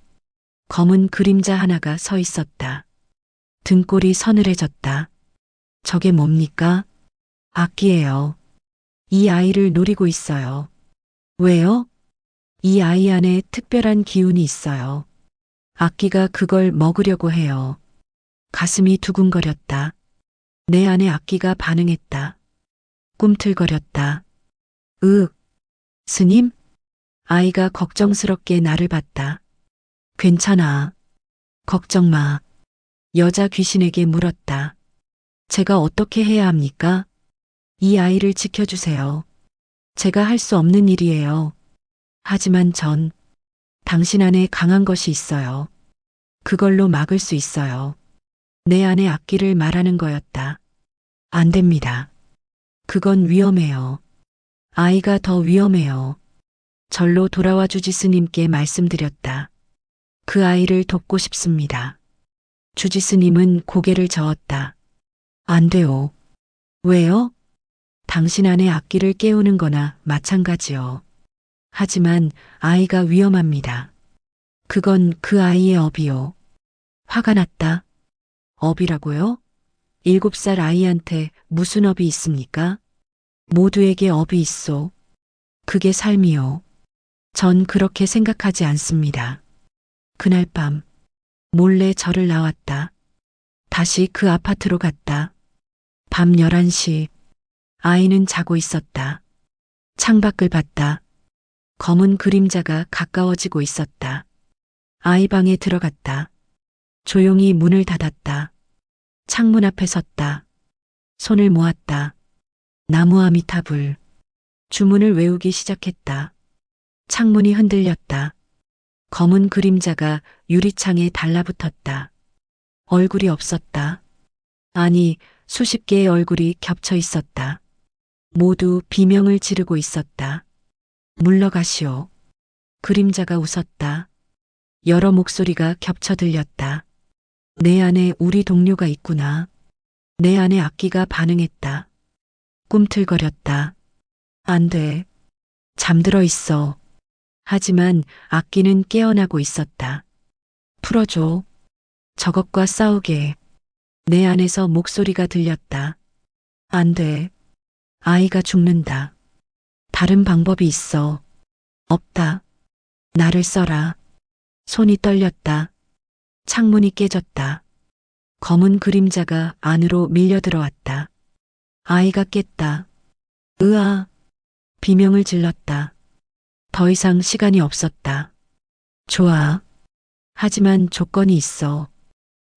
검은 그림자 하나가 서 있었다. 등골이 서늘해졌다. 저게 뭡니까? 악기예요. 이 아이를 노리고 있어요. 왜요? 이 아이 안에 특별한 기운이 있어요. 악기가 그걸 먹으려고 해요. 가슴이 두근거렸다. 내 안에 악기가 반응했다. 꿈틀거렸다. 스님? 아이가 걱정스럽게 나를 봤다. 괜찮아. 걱정 마. 여자 귀신에게 물었다. 제가 어떻게 해야 합니까? 이 아이를 지켜주세요. 제가 할 수 없는 일이에요. 하지만 당신 안에 강한 것이 있어요. 그걸로 막을 수 있어요. 내 안에 악기를 말하는 거였다. 안 됩니다. 그건 위험해요. 아이가 더 위험해요. 절로 돌아와 주지 스님께 말씀드렸다. 그 아이를 돕고 싶습니다. 주지 스님은 고개를 저었다. 안 돼요. 왜요? 당신 안에 악기를 깨우는 거나 마찬가지요. 하지만 아이가 위험합니다. 그건 그 아이의 업이요. 화가 났다. 업이라고요? 7살 아이한테 무슨 업이 있습니까? 모두에게 업이 있소. 그게 삶이요. 전 그렇게 생각하지 않습니다. 그날 밤 몰래 절을 나왔다. 다시 그 아파트로 갔다. 밤 11시 아이는 자고 있었다. 창밖을 봤다. 검은 그림자가 가까워지고 있었다. 아이 방에 들어갔다. 조용히 문을 닫았다. 창문 앞에 섰다. 손을 모았다. 나무 아미타불. 주문을 외우기 시작했다. 창문이 흔들렸다. 검은 그림자가 유리창에 달라붙었다. 얼굴이 없었다. 아니, 수십 개의 얼굴이 겹쳐 있었다. 모두 비명을 지르고 있었다. 물러가시오. 그림자가 웃었다. 여러 목소리가 겹쳐 들렸다. 내 안에 우리 동료가 있구나. 내 안에 악기가 반응했다. 꿈틀거렸다. 안 돼. 잠들어 있어. 하지만 악기는 깨어나고 있었다. 풀어줘. 저것과 싸우게. 내 안에서 목소리가 들렸다. 안 돼. 아이가 죽는다. 다른 방법이 있어. 없다. 나를 써라. 손이 떨렸다. 창문이 깨졌다. 검은 그림자가 안으로 밀려 들어왔다. 아이가 깼다. 으아. 비명을 질렀다. 더 이상 시간이 없었다. 좋아. 하지만 조건이 있어.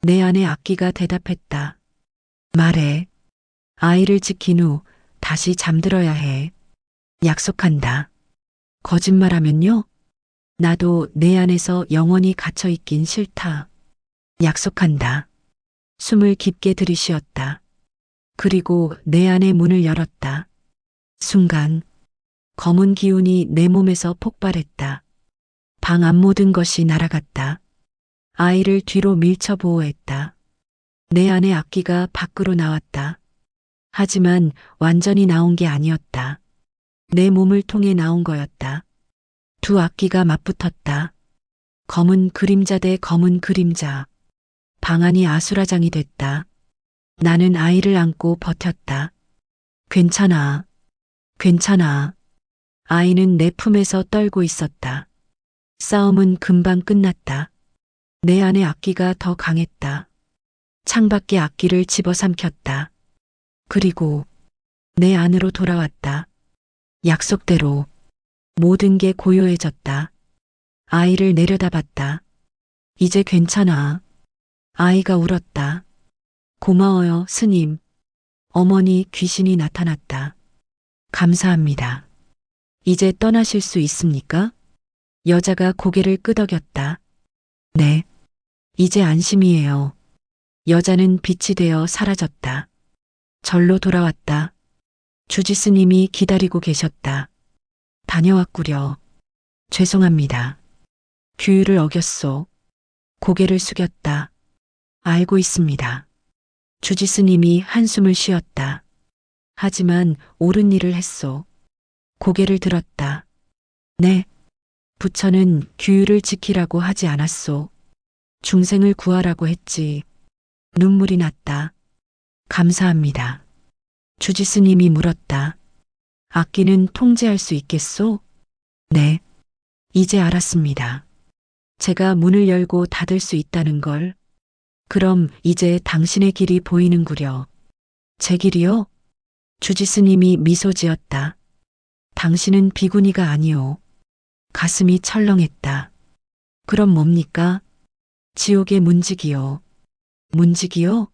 내 안에 악기가 대답했다. 말해. 아이를 지킨 후 다시 잠들어야 해. 약속한다. 거짓말하면요? 나도 내 안에서 영원히 갇혀 있긴 싫다. 약속한다. 숨을 깊게 들이쉬었다. 그리고 내 안의 문을 열었다. 순간 검은 기운이 내 몸에서 폭발했다. 방 안 모든 것이 날아갔다. 아이를 뒤로 밀쳐 보호했다. 내 안의 악기가 밖으로 나왔다. 하지만 완전히 나온 게 아니었다. 내 몸을 통해 나온 거였다. 두 악기가 맞붙었다. 검은 그림자 대 검은 그림자. 방안이 아수라장이 됐다. 나는 아이를 안고 버텼다. 괜찮아. 괜찮아. 아이는 내 품에서 떨고 있었다. 싸움은 금방 끝났다. 내 안의 악기가 더 강했다. 창밖의 악기를 집어삼켰다. 그리고 내 안으로 돌아왔다. 약속대로 모든 게 고요해졌다. 아이를 내려다봤다. 이제 괜찮아. 아이가 울었다. 고마워요, 스님. 어머니 귀신이 나타났다. 감사합니다. 이제 떠나실 수 있습니까? 여자가 고개를 끄덕였다. 네. 이제 안심이에요. 여자는 빛이 되어 사라졌다. 절로 돌아왔다. 주지스님이 기다리고 계셨다. 다녀왔구려. 죄송합니다. 규율을 어겼소. 고개를 숙였다. 알고 있습니다. 주지스님이 한숨을 쉬었다. 하지만 옳은 일을 했소. 고개를 들었다. 네. 부처는 규율을 지키라고 하지 않았소. 중생을 구하라고 했지. 눈물이 났다. 감사합니다. 주지스님이 물었다. 악기는 통제할 수 있겠소? 네. 이제 알았습니다. 제가 문을 열고 닫을 수 있다는 걸. 그럼 이제 당신의 길이 보이는구려. 제 길이요? 주지스님이 미소 지었다. 당신은 비구니가 아니오. 가슴이 철렁했다. 그럼 뭡니까? 지옥의 문지기요. 문지기요?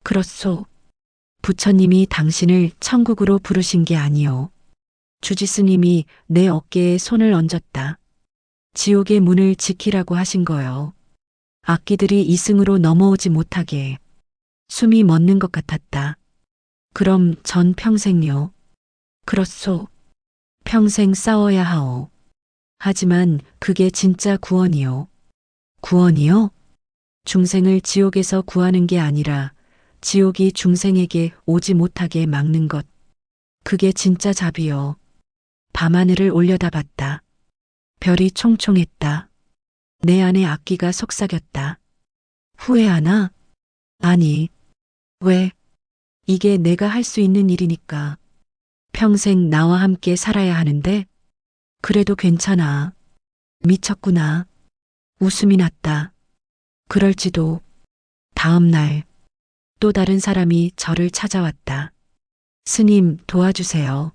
그렇소. 부처님이 당신을 천국으로 부르신 게 아니오. 주지스님이 내 어깨에 손을 얹었다. 지옥의 문을 지키라고 하신 거요. 악기들이 이승으로 넘어오지 못하게. 숨이 멎는 것 같았다. 그럼 전 평생요. 그렇소. 평생 싸워야 하오. 하지만 그게 진짜 구원이요. 구원이요? 중생을 지옥에서 구하는 게 아니라 지옥이 중생에게 오지 못하게 막는 것. 그게 진짜 자비요. 밤하늘을 올려다봤다. 별이 총총했다. 내 안에 악기가 속삭였다. 후회하나? 아니. 왜? 이게 내가 할 수 있는 일이니까. 평생 나와 함께 살아야 하는데? 그래도 괜찮아. 미쳤구나. 웃음이 났다. 그럴지도. 다음 날 또 다른 사람이 저를 찾아왔다. 스님 도와주세요.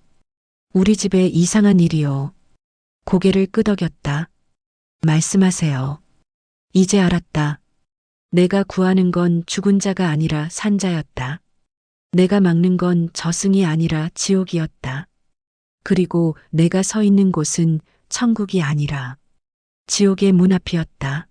우리 집에 이상한 일이요. 고개를 끄덕였다. 말씀하세요. 이제 알았다. 내가 구하는 건 죽은 자가 아니라 산자였다. 내가 막는 건 저승이 아니라 지옥이었다. 그리고 내가 서 있는 곳은 천국이 아니라 지옥의 문 앞이었다.